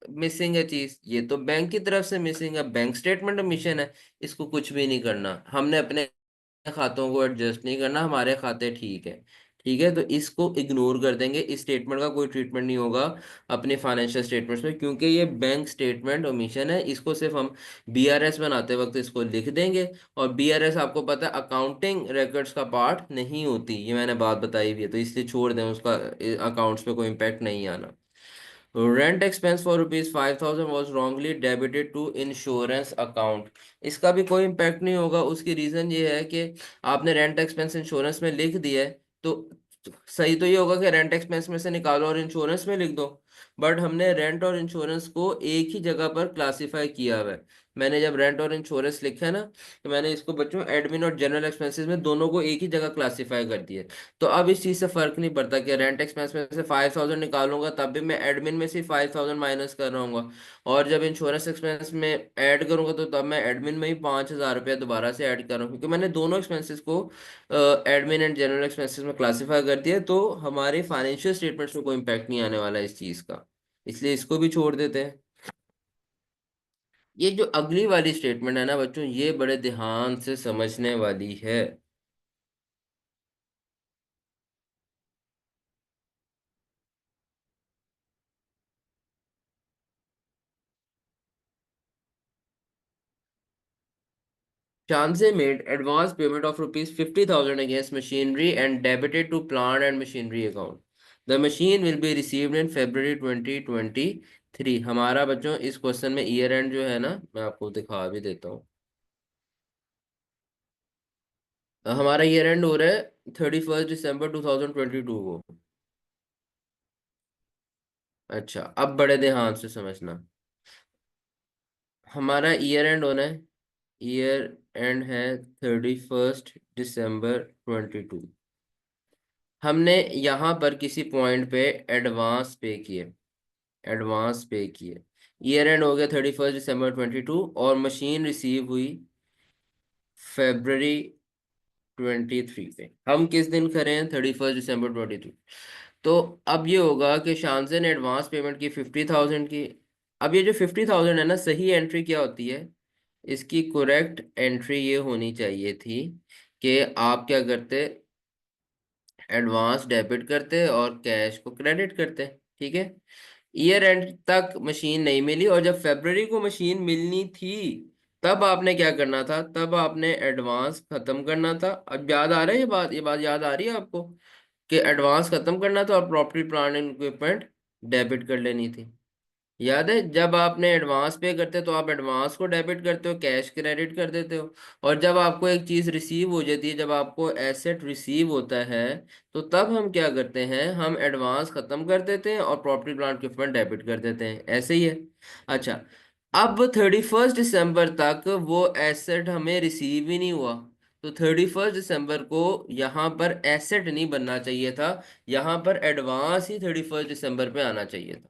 मिसिंग है चीज, ये तो बैंक की तरफ से मिसिंग है, बैंक स्टेटमेंट ओमिशन है, इसको कुछ भी नहीं करना, हमने अपने खातों को एडजस्ट नहीं करना, हमारे खाते ठीक है। ठीक है, तो इसको इग्नोर कर देंगे, इस स्टेटमेंट का कोई ट्रीटमेंट नहीं होगा अपने फाइनेंशियल स्टेटमेंट्स में, क्योंकि ये बैंक स्टेटमेंट ओमिशन है। इसको सिर्फ हम बीआरएस बनाते वक्त इसको लिख देंगे, और बीआरएस आपको पता है अकाउंटिंग रिकॉर्ड्स का पार्ट नहीं होती, ये मैंने बात बताई हुई है, तो इसलिए छोड़ दें, उसका अकाउंट्स पे कोई इम्पैक्ट नहीं आना। Rent expense for rupees 5,000 was wrongly debited to insurance account. इसका भी कोई इम्पैक्ट नहीं होगा, उसकी रीजन ये है कि आपने रेंट एक्सपेंस इंश्योरेंस में लिख दिया है, तो सही तो ये होगा कि रेंट एक्सपेंस में से निकालो और इंश्योरेंस में लिख दो। बट हमने रेंट और इंश्योरेंस को एक ही जगह पर क्लासिफाई किया हुआ है। मैंने जब रेंट और इंश्योरेंस लिखा है ना, तो मैंने इसको बच्चों एडमिन और जनरल एक्सपेंसेस में दोनों को एक ही जगह क्लासिफाई कर दिया है। तो अब इस चीज़ से फर्क नहीं पड़ता कि रेंट एक्सपेंस में से 5,000 निकालूंगा तब भी मैं एडमिन में से 5,000 माइनस कर रहा हूँ, और जब इंश्योरेंस एक्सपेंस में ऐड करूंगा तो तब मैं एडमिन में ही 5,000 रुपया दोबारा से ऐड कर रहा हूँ, क्योंकि मैंने दोनों एक्सपेंसेस को एडमिन एंड जनरल एक्सपेंसेस में क्लासिफाई कर दिया। तो हमारे फाइनेंशियल स्टेटमेंट्स में कोई इम्पैक्ट नहीं आने वाला है इस चीज़ का, इसलिए इसको भी छोड़ देते हैं। ये जो अगली वाली स्टेटमेंट है ना बच्चों, ये बड़े ध्यान से समझने वाली है। Shanse made advance payment of rupees 50,000 against machinery and debited to plant and machinery account. The machine will be received in February 2023। हमारा बच्चों इस क्वेश्चन में ईयर एंड जो है ना, मैं आपको दिखा भी देता हूँ। हमारा ईयर एंड हो रहा है 31 दिसंबर 2022 को। अच्छा, अब बड़े ध्यान से समझना। हमारा ईयर एंड होना है, ईयर एंड है 31 दिसंबर 2022। हमने यहाँ पर किसी पॉइंट पे एडवांस पे किए, एडवांस पे किए। ईयर एंड हो गया 31 दिसंबर 2022, और मशीन रिसीव हुई February 23 पे। हम किस दिन करें? 31 दिसंबर 2022। तो अब ये होगा कि शानजे ने एडवांस पेमेंट की 50,000 की। अब ये जो 50,000 है ना, सही एंट्री क्या होती है? इसकी करेक्ट एंट्री ये होनी चाहिए थी कि आप क्या करते, एडवांस डेबिट करते और कैश को क्रेडिट करते। ठीक है। ईयर एंड तक मशीन नहीं मिली, और जब फरवरी को मशीन मिलनी थी तब आपने क्या करना था? तब आपने एडवांस खत्म करना था। अब याद आ रहा है ये बात? ये बात याद आ रही है आपको कि एडवांस खत्म करना था और property plant and equipment debit कर लेनी थी? याद है? जब आपने एडवांस पे करते हो तो आप एडवांस को डेबिट करते हो, कैश क्रेडिट कर देते हो। और जब आपको एक चीज रिसीव हो जाती है, जब आपको एसेट रिसीव होता है, तो तब हम क्या करते हैं? हम एडवांस खत्म कर देते हैं और प्रॉपर्टी प्लांट इक्विपमेंट डेबिट कर देते हैं। ऐसे ही है। अच्छा, अब 31 दिसंबर तक वो एसेट हमें रिसीव ही नहीं हुआ, तो 31 दिसंबर को यहाँ पर एसेट नहीं बनना चाहिए था, यहाँ पर एडवांस ही 31 दिसंबर पे आना चाहिए था,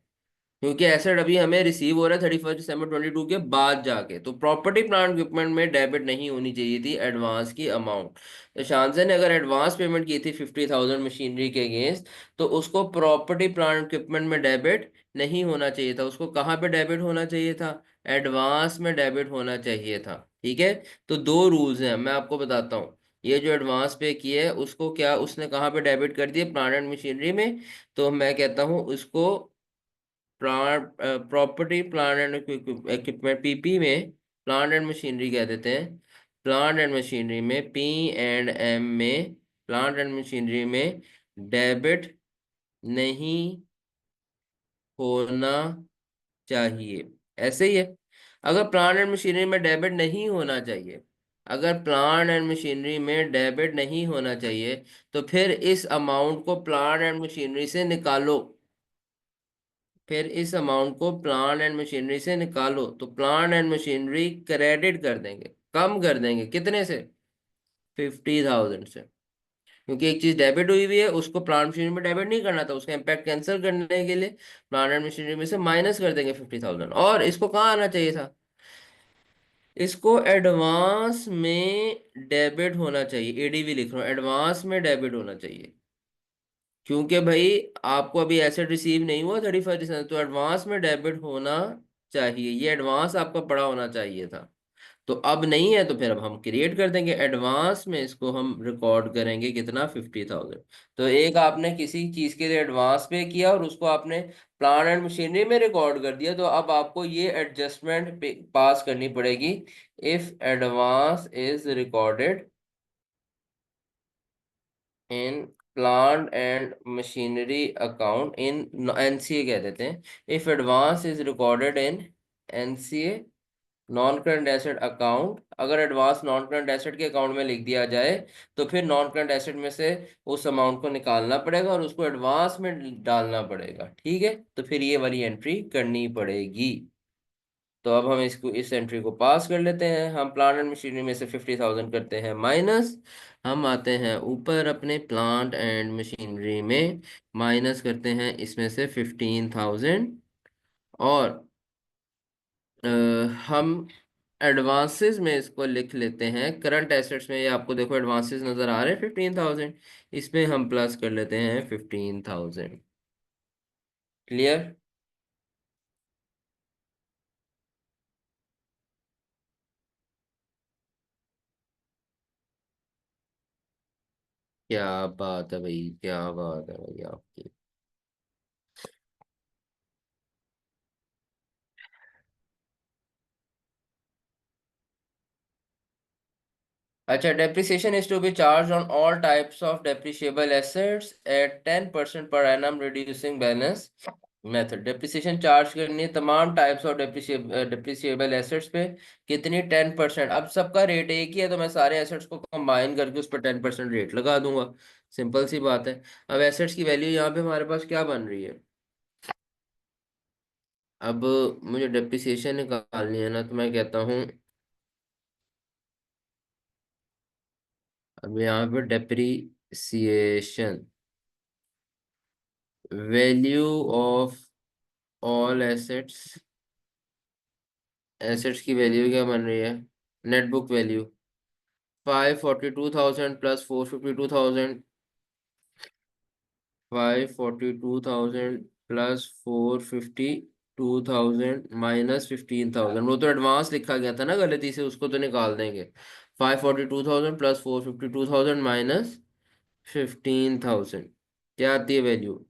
क्योंकि एसेट अभी हमें रिसीव हो रहा है 31 दिसंबर 2022 के बाद जाके। तो प्रॉपर्टी प्लांट इक्विपमेंट में डेबिट नहीं होनी चाहिए थी एडवांस की अमाउंट। तो शानसे ने अगर एडवांस पेमेंट की थी 50,000 मशीनरी के अगेंस्ट, तो उसको प्रॉपर्टी प्लांट इक्विपमेंट में डेबिट नहीं होना चाहिए था। उसको कहाँ पे डेबिट होना चाहिए था? एडवांस में डेबिट होना चाहिए था। ठीक है। तो दो रूल्स हैं, मैं आपको बताता हूँ। ये जो एडवांस पे किया है उसको क्या उसने कहाँ पे डेबिट कर दिया? प्लांट एंड मशीनरी में। तो मैं कहता हूँ उसको plant property plant and equipment PP में प्लांट एंड मशीनरी कह देते हैं। प्लांट एंड मशीनरी में P&M में प्लांट एंड मशीनरी में डेबिट नहीं होना चाहिए। ऐसे ही है। अगर प्लांट एंड मशीनरी में डेबिट नहीं होना चाहिए, अगर प्लांट एंड मशीनरी में डेबिट नहीं होना चाहिए, तो फिर इस अमाउंट को प्लांट एंड मशीनरी से निकालो। फिर इस अमाउंट को प्लांट एंड मशीनरी से निकालो, तो प्लांट एंड मशीनरी क्रेडिट कर देंगे, कम कर देंगे। कितने से? 50,000 से। क्योंकि एक चीज डेबिट हुई हुई है, उसको प्लांट मशीनरी में डेबिट नहीं करना था, उसका इम्पैक्ट कैंसिल करने के लिए प्लांट एंड मशीनरी में से माइनस कर देंगे 50,000। और इसको कहाँ आना चाहिए था? इसको एडवांस में डेबिट होना चाहिए। एडीवी लिख रहा हूँ, एडवांस में डेबिट होना चाहिए। क्योंकि भाई आपको अभी एसेट रिसीव नहीं हुआ 31 दिसंबर, तो एडवांस में डेबिट होना चाहिए, ये एडवांस आपका पड़ा होना चाहिए था। तो अब नहीं है, तो फिर अब हम क्रिएट कर देंगे एडवांस में, इसको हम रिकॉर्ड करेंगे कितना? 50,000। तो एक आपने किसी चीज के लिए एडवांस पे किया और उसको आपने प्लांट एंड मशीनरी में रिकॉर्ड कर दिया, तो अब आपको ये एडजस्टमेंट पास करनी पड़ेगी। If advance is recorded in plant and machinery account, in NCA कह देते हैं। If advance is recorded in NCA, non current asset account, अगर एडवांस नॉन करंट एसेट के अकाउंट में लिख दिया जाए तो फिर नॉन करंट एसेट में से उस अमाउंट को निकालना पड़ेगा और उसको एडवांस में डालना पड़ेगा, ठीक है, तो फिर ये वाली एंट्री करनी पड़ेगी। तो अब हम इसको इस एंट्री को पास कर लेते हैं। हम प्लांट एंड मशीनरी में से 50,000 करते हैं माइनस। हम आते हैं ऊपर अपने प्लांट एंड मशीनरी में, माइनस करते हैं इसमें से 15,000। और अ, हम एडवांसेस में इसको लिख लेते हैं करंट एसेट्स में। ये आपको देखो एडवांसेस नजर आ रहे हैं 15,000, इसमें हम प्लस कर लेते हैं 15,000। क्लियर? क्या बात है भाई, क्या बात है भाई आपकी। अच्छा, depreciation is to be charged on all types of depreciable assets at 10% per annum reducing balance method। depreciation charge करनी है तमाम टाइप्स ऑफ depreciable assets पे। कितनी? 10%। अब सबका रेट एक ही है तो मैं सारे एसेट्स को कंबाइन करके उस पर 10% रेट लगा दूंगा। सिंपल सी बात है। अब एसेट्स की वैल्यू यहाँ पे हमारे पास क्या बन रही है? अब मुझे डेप्रिसिएशन निकालनी है ना, तो मैं कहता हूँ अब यहाँ पे depreciation value of all assets, assets की वैल्यू क्या बन रही है? Net book value 542,000 plus 452,000, 542,000 plus 452,000 minus 15,000। वो तो एडवांस लिखा गया था ना गलती से, उसको तो निकाल देंगे। 542,000 प्लस 452,000 माइनस 15,000, क्या आती है वैल्यू?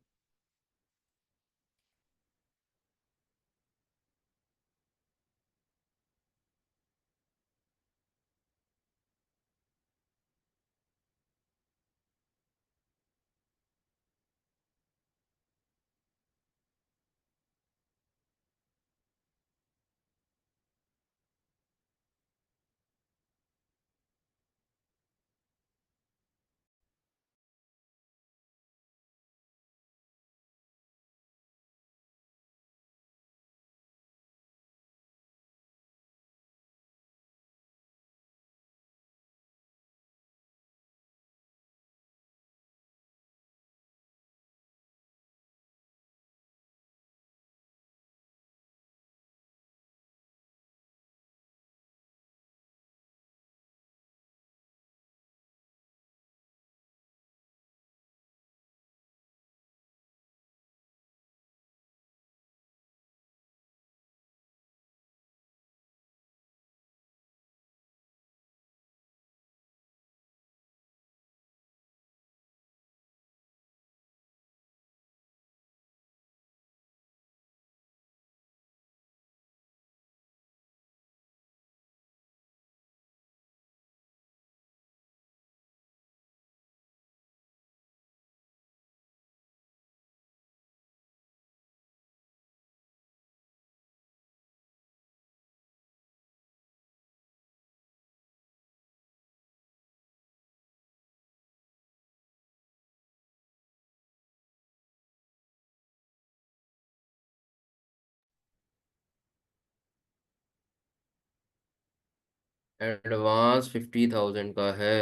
एडवांस 50,000 का है,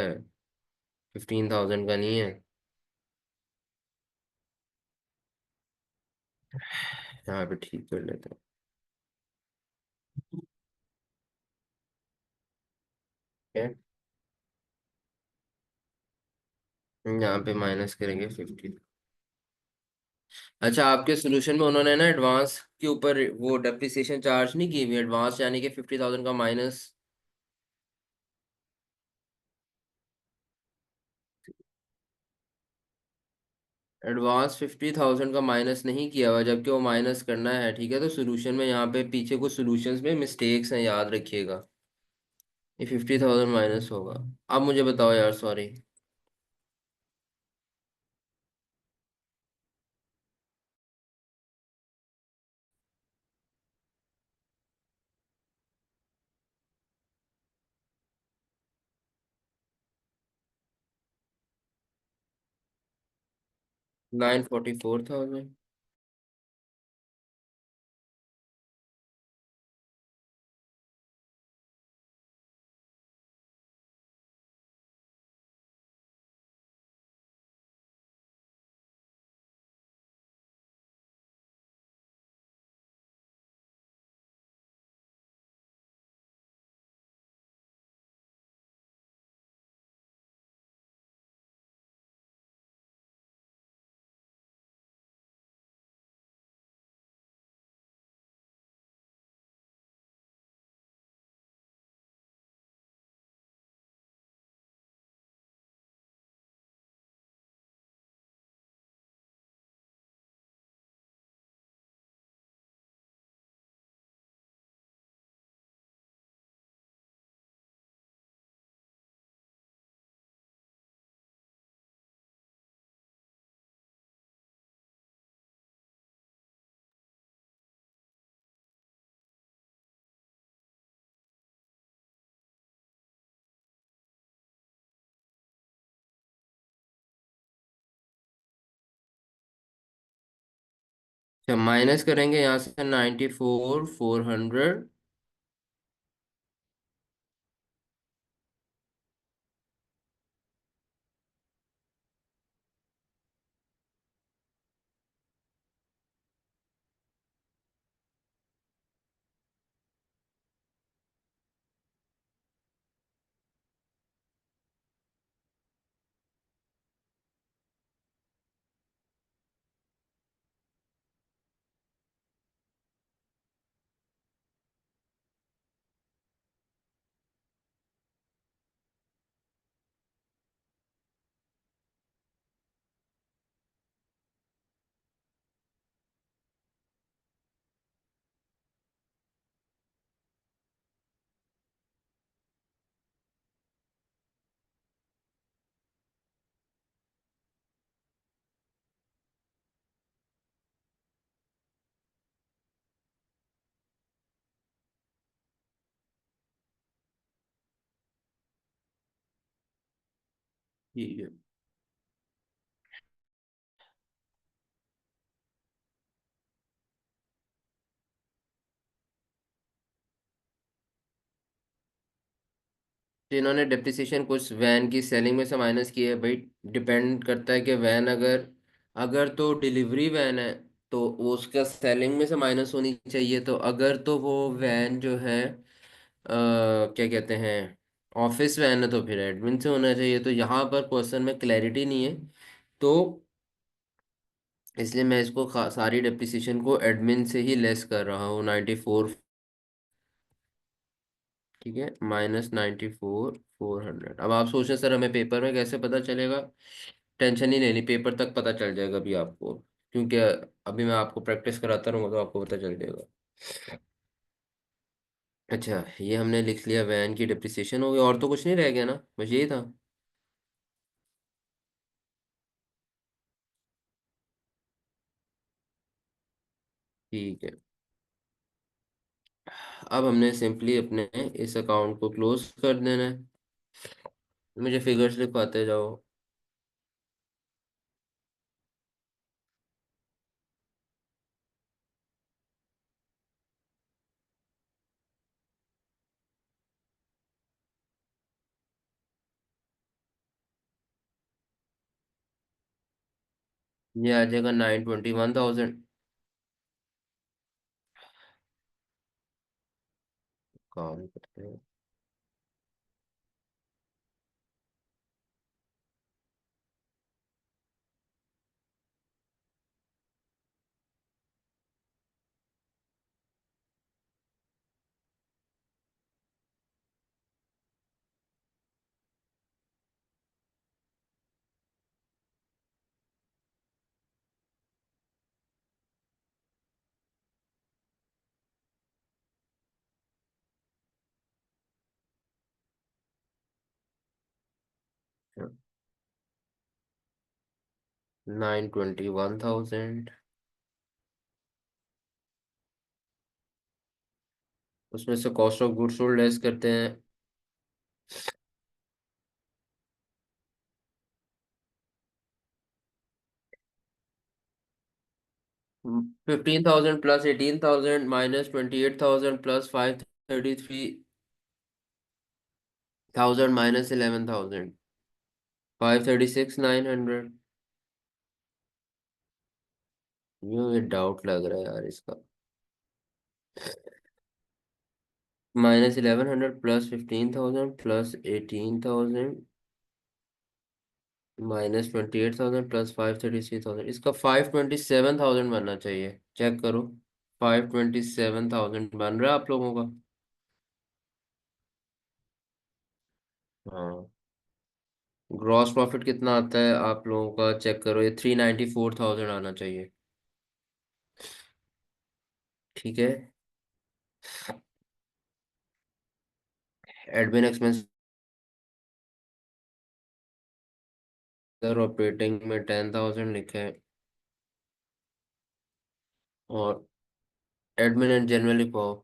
15,000 का नहीं है। यहाँ पे ठीक कर लेते हैं। यहाँ पे माइनस करेंगे 50। अच्छा, आपके सोल्यूशन में उन्होंने ना एडवांस के ऊपर वो डेप्रिसिएशन चार्ज नहीं की हुई, एडवांस यानी कि 50,000 का माइनस। एडवांस 50,000 का माइनस नहीं किया हुआ, जबकि वो माइनस करना है, ठीक है। तो सोल्यूशन में यहाँ पे पीछे कुछ सोल्यूशंस में मिस्टेक्स हैं, याद रखिएगा। ये 50,000 माइनस होगा। अब मुझे बताओ यार, सॉरी। 944,000। अच्छा, माइनस करेंगे यहाँ से 94,400। ठीक है। जिन्होंने डिप्रिसिएशन कुछ वैन की सेलिंग में से माइनस की है भाई। डिपेंड करता है कि वैन अगर अगर तो डिलीवरी वैन है तो वो उसका सेलिंग में से माइनस होनी चाहिए। तो अगर तो वो वैन जो है क्या कहते हैं ऑफिस वैन है तो फिर एडमिन से होना चाहिए। तो यहाँ पर क्वेश्चन में क्लैरिटी नहीं है, तो इसलिए मैं इसको सारी डिप्रिसिएशन को एडमिन से ही लेस कर रहा हूँ 94। ठीक है, -94,400। अब आप सोचें सर हमें पेपर में कैसे पता चलेगा। टेंशन नहीं लेनी, पेपर तक पता चल जाएगा अभी आपको, क्योंकि अभी मैं आपको प्रैक्टिस कराता रहूँगा तो आपको पता चल जाएगा। अच्छा, ये हमने लिख लिया, वैन की डिप्रिसिएशन हो गई, और तो कुछ नहीं रह गया ना, बस यही था। ठीक है, अब हमने सिंपली अपने इस अकाउंट को क्लोज कर देना है। मुझे फिगर्स लिखवाते जाओ। ये आ जाएगा 921,000। काम करते हैं। 921,000, उसमें से cost of goods sold less करते हैं। 15,000 प्लस 18,000 माइनस 28,000 प्लस 533,000 माइनस 11,000 536,900। ये डाउट लग रहा है यार इसका। Minus 1100 plus 15,000 plus 18,000 minus 28,000 plus 533,000, इसका 527,000 बनना चाहिए। चेक करो। 527,000 बन रहा है आप लोगों का? हाँ। ग्रॉस प्रॉफिट कितना आता है आप लोगों का? चेक करो, ये 394,000 आना चाहिए। ठीक है। एडमिन एक्सपेंस ऑपरेटिंग में 10,000 लिखे हैं। और एडमिन एंड जनरली पाओ।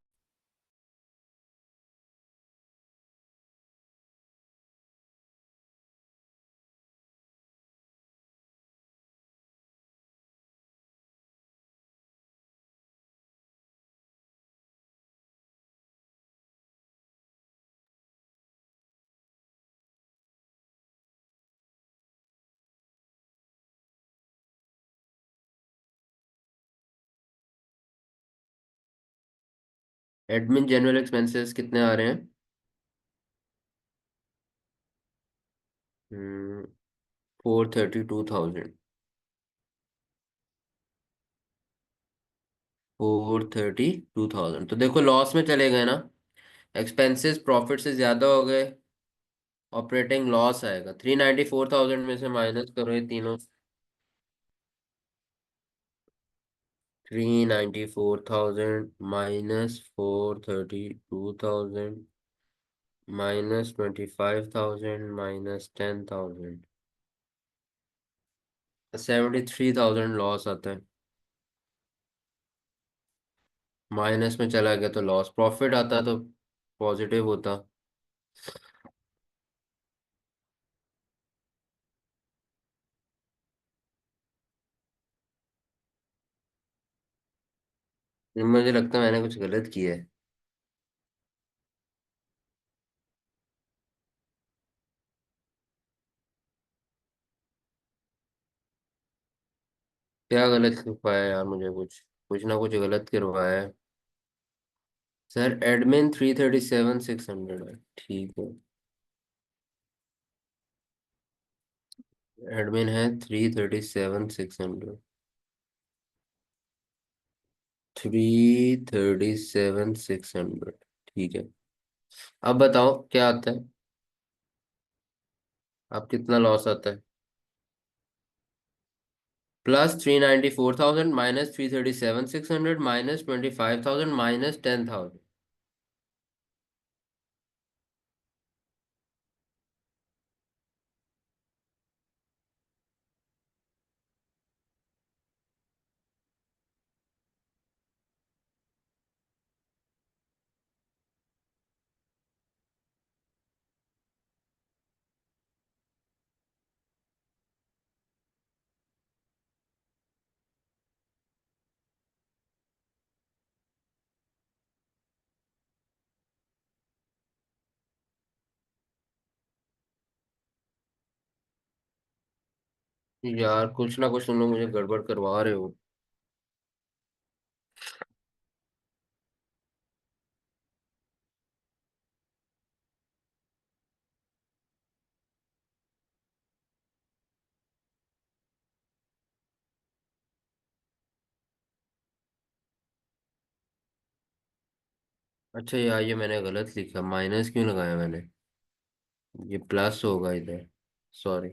एडमिन जनरल एक्सपेंसेस कितने आ रहे हैं? 432,000। 432,000 तो देखो लॉस में चले गए ना। एक्सपेंसेस प्रॉफिट से ज्यादा हो गए। ऑपरेटिंग लॉस आएगा। 394,000 में से माइनस करो ये तीनों। 394,000 माइनस 432,000 माइनस 25,000 माइनस 10,000, 73,000 लॉस आता है। माइनस में चला गया तो लॉस, प्रॉफिट आता तो पॉजिटिव होता। मुझे लगता है मैंने कुछ गलत किया है। क्या गलत करवाया यार? मुझे कुछ कुछ ना कुछ गलत करवाया है। सर एडमिन 337,600 है। ठीक है। एडमिन है 337,600। 337,600। ठीक है। अब बताओ क्या आता है? अब कितना लॉस आता है? Plus 394,000 minus 337,600 minus 25,000 minus 10,000। यार कुछ ना कुछ तुम लोग मुझे गड़बड़ करवा रहे हो। अच्छा यार ये मैंने गलत लिखा, माइनस क्यों लगाया मैंने? ये प्लस होगा इधर। सॉरी।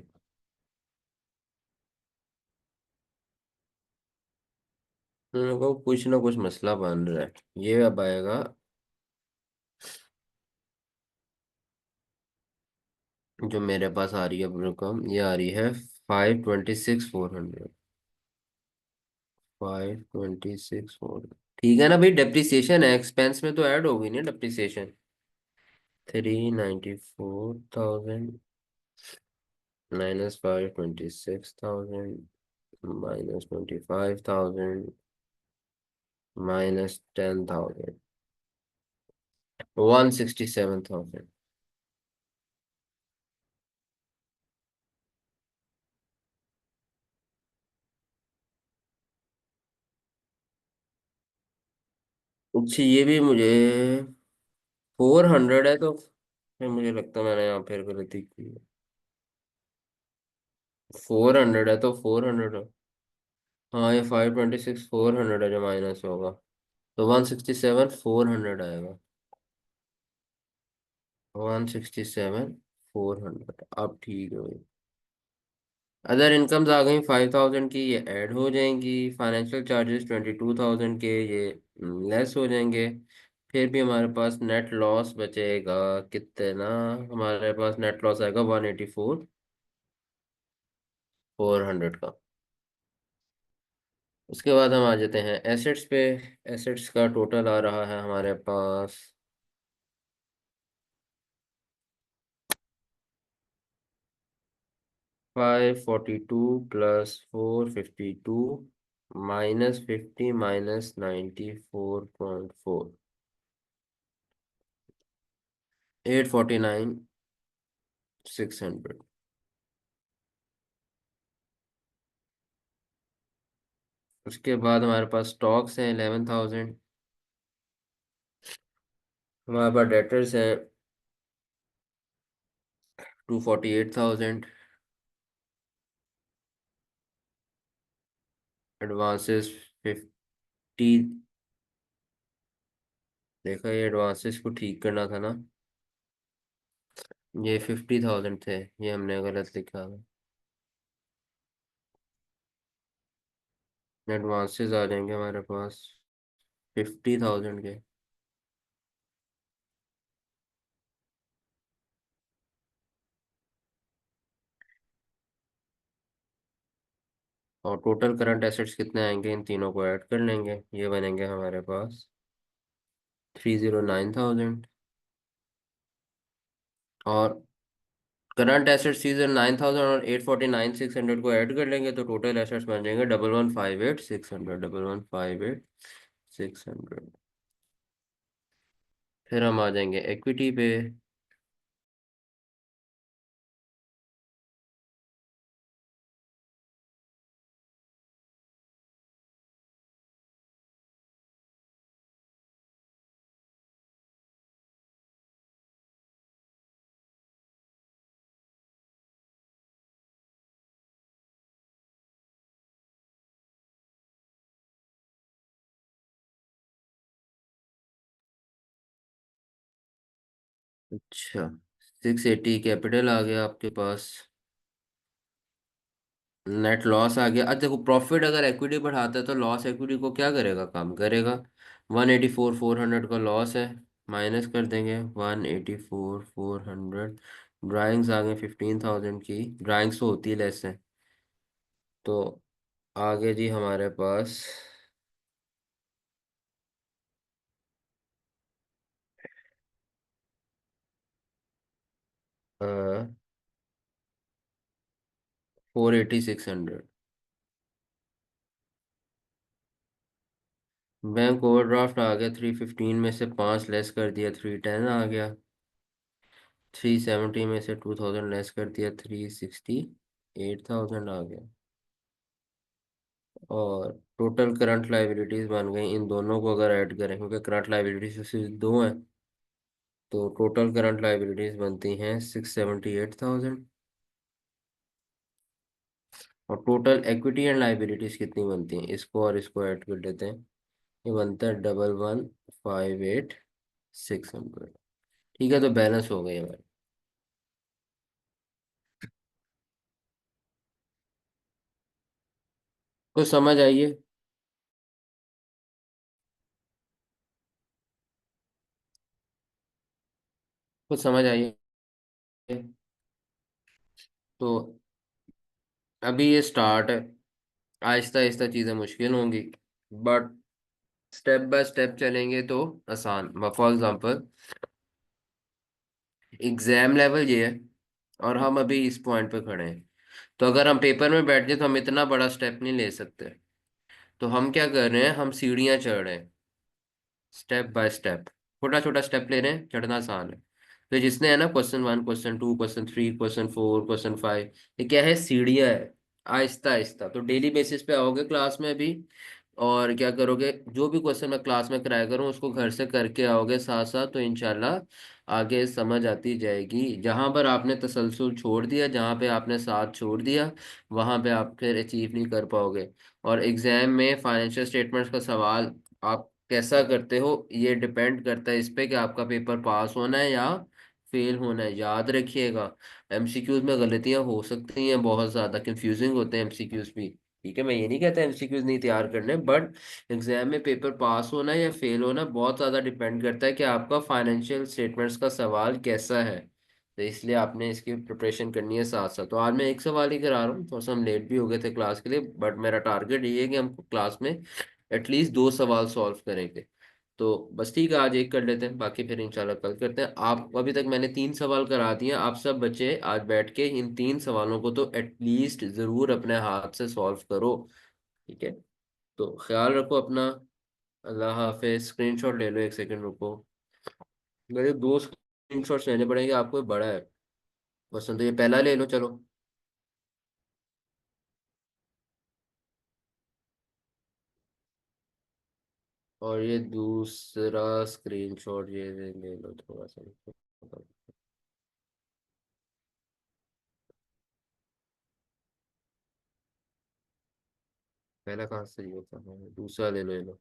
मेरे को कुछ ना कुछ मसला बन रहा है। ये अब आएगा। जो मेरे पास आ रही है रकम, ये आ रही है 526,400। 526,400। ठीक है ना भाई, डेप्रिसिएशन है, एक्सपेंस में तो ऐड होगी ना डेप्रिसिएशन। 394,000 minus 526,000 minus 25,000 -10,000, 167,000। अच्छा, ये भी मुझे 400 है, तो फिर मुझे लगता है मैंने यहाँ फिर गलती की है। 400 है तो 400 है। हाँ, ये 526 400 है जो माइनस होगा, तो 167 400 आएगा। 167 400, अब ठीक है भाई। अदर इनकम्स आ गई 5,000 की, ये ऐड हो जाएंगी। फाइनेंशियल चार्जेस 22,000 के, ये लेस हो जाएंगे। फिर भी हमारे पास नेट लॉस बचेगा कितना? हमारे पास नेट लॉस आएगा 184 400 का। उसके बाद हम आ जाते हैं एसेट्स पे। एसेट्स का टोटल आ रहा है हमारे पास 542 +452 -50 -94.4, 849 600। उसके बाद हमारे पास स्टॉक्स हैं 11,000। हमारे पास डेटर्स हैं 248,000। एडवांसेस 50। देखा, ये एडवांसेस को ठीक करना था ना। ये 50,000 थे, ये हमने गलत लिखा है। एडवांसेस आ जाएंगे हमारे पास 50,000 के। और टोटल करंट एसेट्स कितने आएंगे, इन तीनों को ऐड कर लेंगे, ये बनेंगे हमारे पास 309,000। और करंट एसेट्स 309,000 और 849 600 को ऐड कर लेंगे, तो टोटल एसेट्स बन जाएंगे 11,158 600, 11,158 600। फिर हम आ जाएंगे इक्विटी पे। अच्छा, 680 कैपिटल आ गया आपके पास। नेट लॉस आ गया। अच्छा देखो, प्रॉफिट अगर इक्विटी बढ़ाता है तो लॉस इक्विटी को क्या करेगा, काम करेगा। 184 400 का लॉस है, माइनस कर देंगे 184 400। ड्राइंग्स आ गए 15,000 की, ड्राइंग्स तो होती है लेस है। तो आगे जी हमारे पास 480 600। बैंक ओवरड्राफ्ट आ गया 315 में से 5 लेस कर दिया 310 आ गया। 370 में से 2,000 लेस कर दिया 368,000 आ गया। और टोटल करंट लाइबिलिटीज बन गई, इन दोनों को अगर ऐड करें, क्योंकि करंट लाइबिलिटीज सिर्फ दो हैं, तो टोटल करंट लाइबिलिटीज बनती हैं 678,000। और टोटल इक्विटी एंड लाइबिलिटीज कितनी बनती हैं, इसको और इसको ऐड कर लेते हैं। ये बनता है 11,158 600। ठीक है, तो बैलेंस हो गई हमारी। कुछ समझ आइए? कुछ समझ आइए? तो अभी ये स्टार्ट है, आहिस्ता आहिस्ता चीज़ें मुश्किल होंगी, बट स्टेप बाय स्टेप चलेंगे तो आसान। फॉर एग्जांपल, एग्जाम लेवल ये है, और हम अभी इस पॉइंट पे खड़े हैं। तो अगर हम पेपर में बैठ जाए तो हम इतना बड़ा स्टेप नहीं ले सकते। तो हम क्या कर रहे हैं, हम सीढ़ियां चढ़ रहे हैं, स्टेप बाय स्टेप, छोटा छोटा स्टेप ले रहे हैं, चढ़ना आसान है। तो जिसने है ना question 1, question 2, question 3, question 4, question 5, ये क्या है, सीढ़ियाँ है, आहिस्ता आहिस्ता। तो डेली बेसिस पे आओगे क्लास में भी, और क्या करोगे, जो भी क्वेश्चन मैं क्लास में कराया करूँ उसको घर से करके आओगे साथ साथ, तो इंशाल्लाह आगे समझ आती जाएगी। जहाँ पर आपने तसलसल छोड़ दिया, जहाँ पे आपने साथ छोड़ दिया, वहाँ पे आप फिर अचीव नहीं कर पाओगे। और एग्जाम में फाइनेंशियल स्टेटमेंट्स का सवाल आप कैसा करते हो, ये डिपेंड करता है इस पे कि आपका पेपर पास होना है या फेल होना है। याद रखिएगा, एमसीक्यूज में गलतियां हो सकती हैं, बहुत ज़्यादा कंफ्यूजिंग होते हैं एमसीक्यूज भी। ठीक है, मैं ये नहीं कहता एमसीक्यूज नहीं तैयार करने, बट एग्जाम में पेपर पास होना या फेल होना बहुत ज़्यादा डिपेंड करता है कि आपका फाइनेंशियल स्टेटमेंट्स का सवाल कैसा है। तो इसलिए आपने इसकी प्रिपरेशन करनी है साथ साथ। तो आज मैं एक सवाल ही करा रहा हूँ, थोड़ा सा हम लेट भी हो गए थे क्लास के लिए, बट मेरा टारगेट ये है कि हम क्लास में एटलीस्ट 2 सवाल सॉल्व करेंगे। तो बस ठीक है, आज एक कर लेते हैं, बाकी फिर इंशाल्लाह कल करते हैं। आप अभी तक मैंने 3 सवाल करा दिए, आप सब बच्चे आज बैठ के इन 3 सवालों को तो एटलीस्ट जरूर अपने हाथ से सॉल्व करो। ठीक है, तो ख्याल रखो अपना। अल्लाह हाफिज। स्क्रीनशॉट ले लो, 1 सेकंड रुको, मेरे 2 स्क्रीनशॉट्स लेने पड़ेंगे आपको, ये बड़ा है क्वेश्चन, तो ये पहला ले लो चलो। और ये दूसरा स्क्रीनशॉट ये ले लो थोड़ा सा। पहला कहाँ से ये होता है, दूसरा ले लो, ये लो,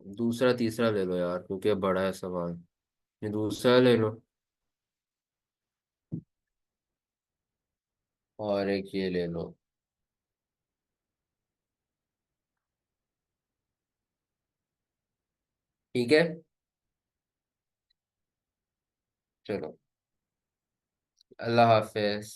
दूसरा तीसरा ले लो यार, क्योंकि अब बड़ा है सवाल। ये दूसरा ले लो, और एक ये ले लो। ठीक है, चलो, अल्लाह हाफिज।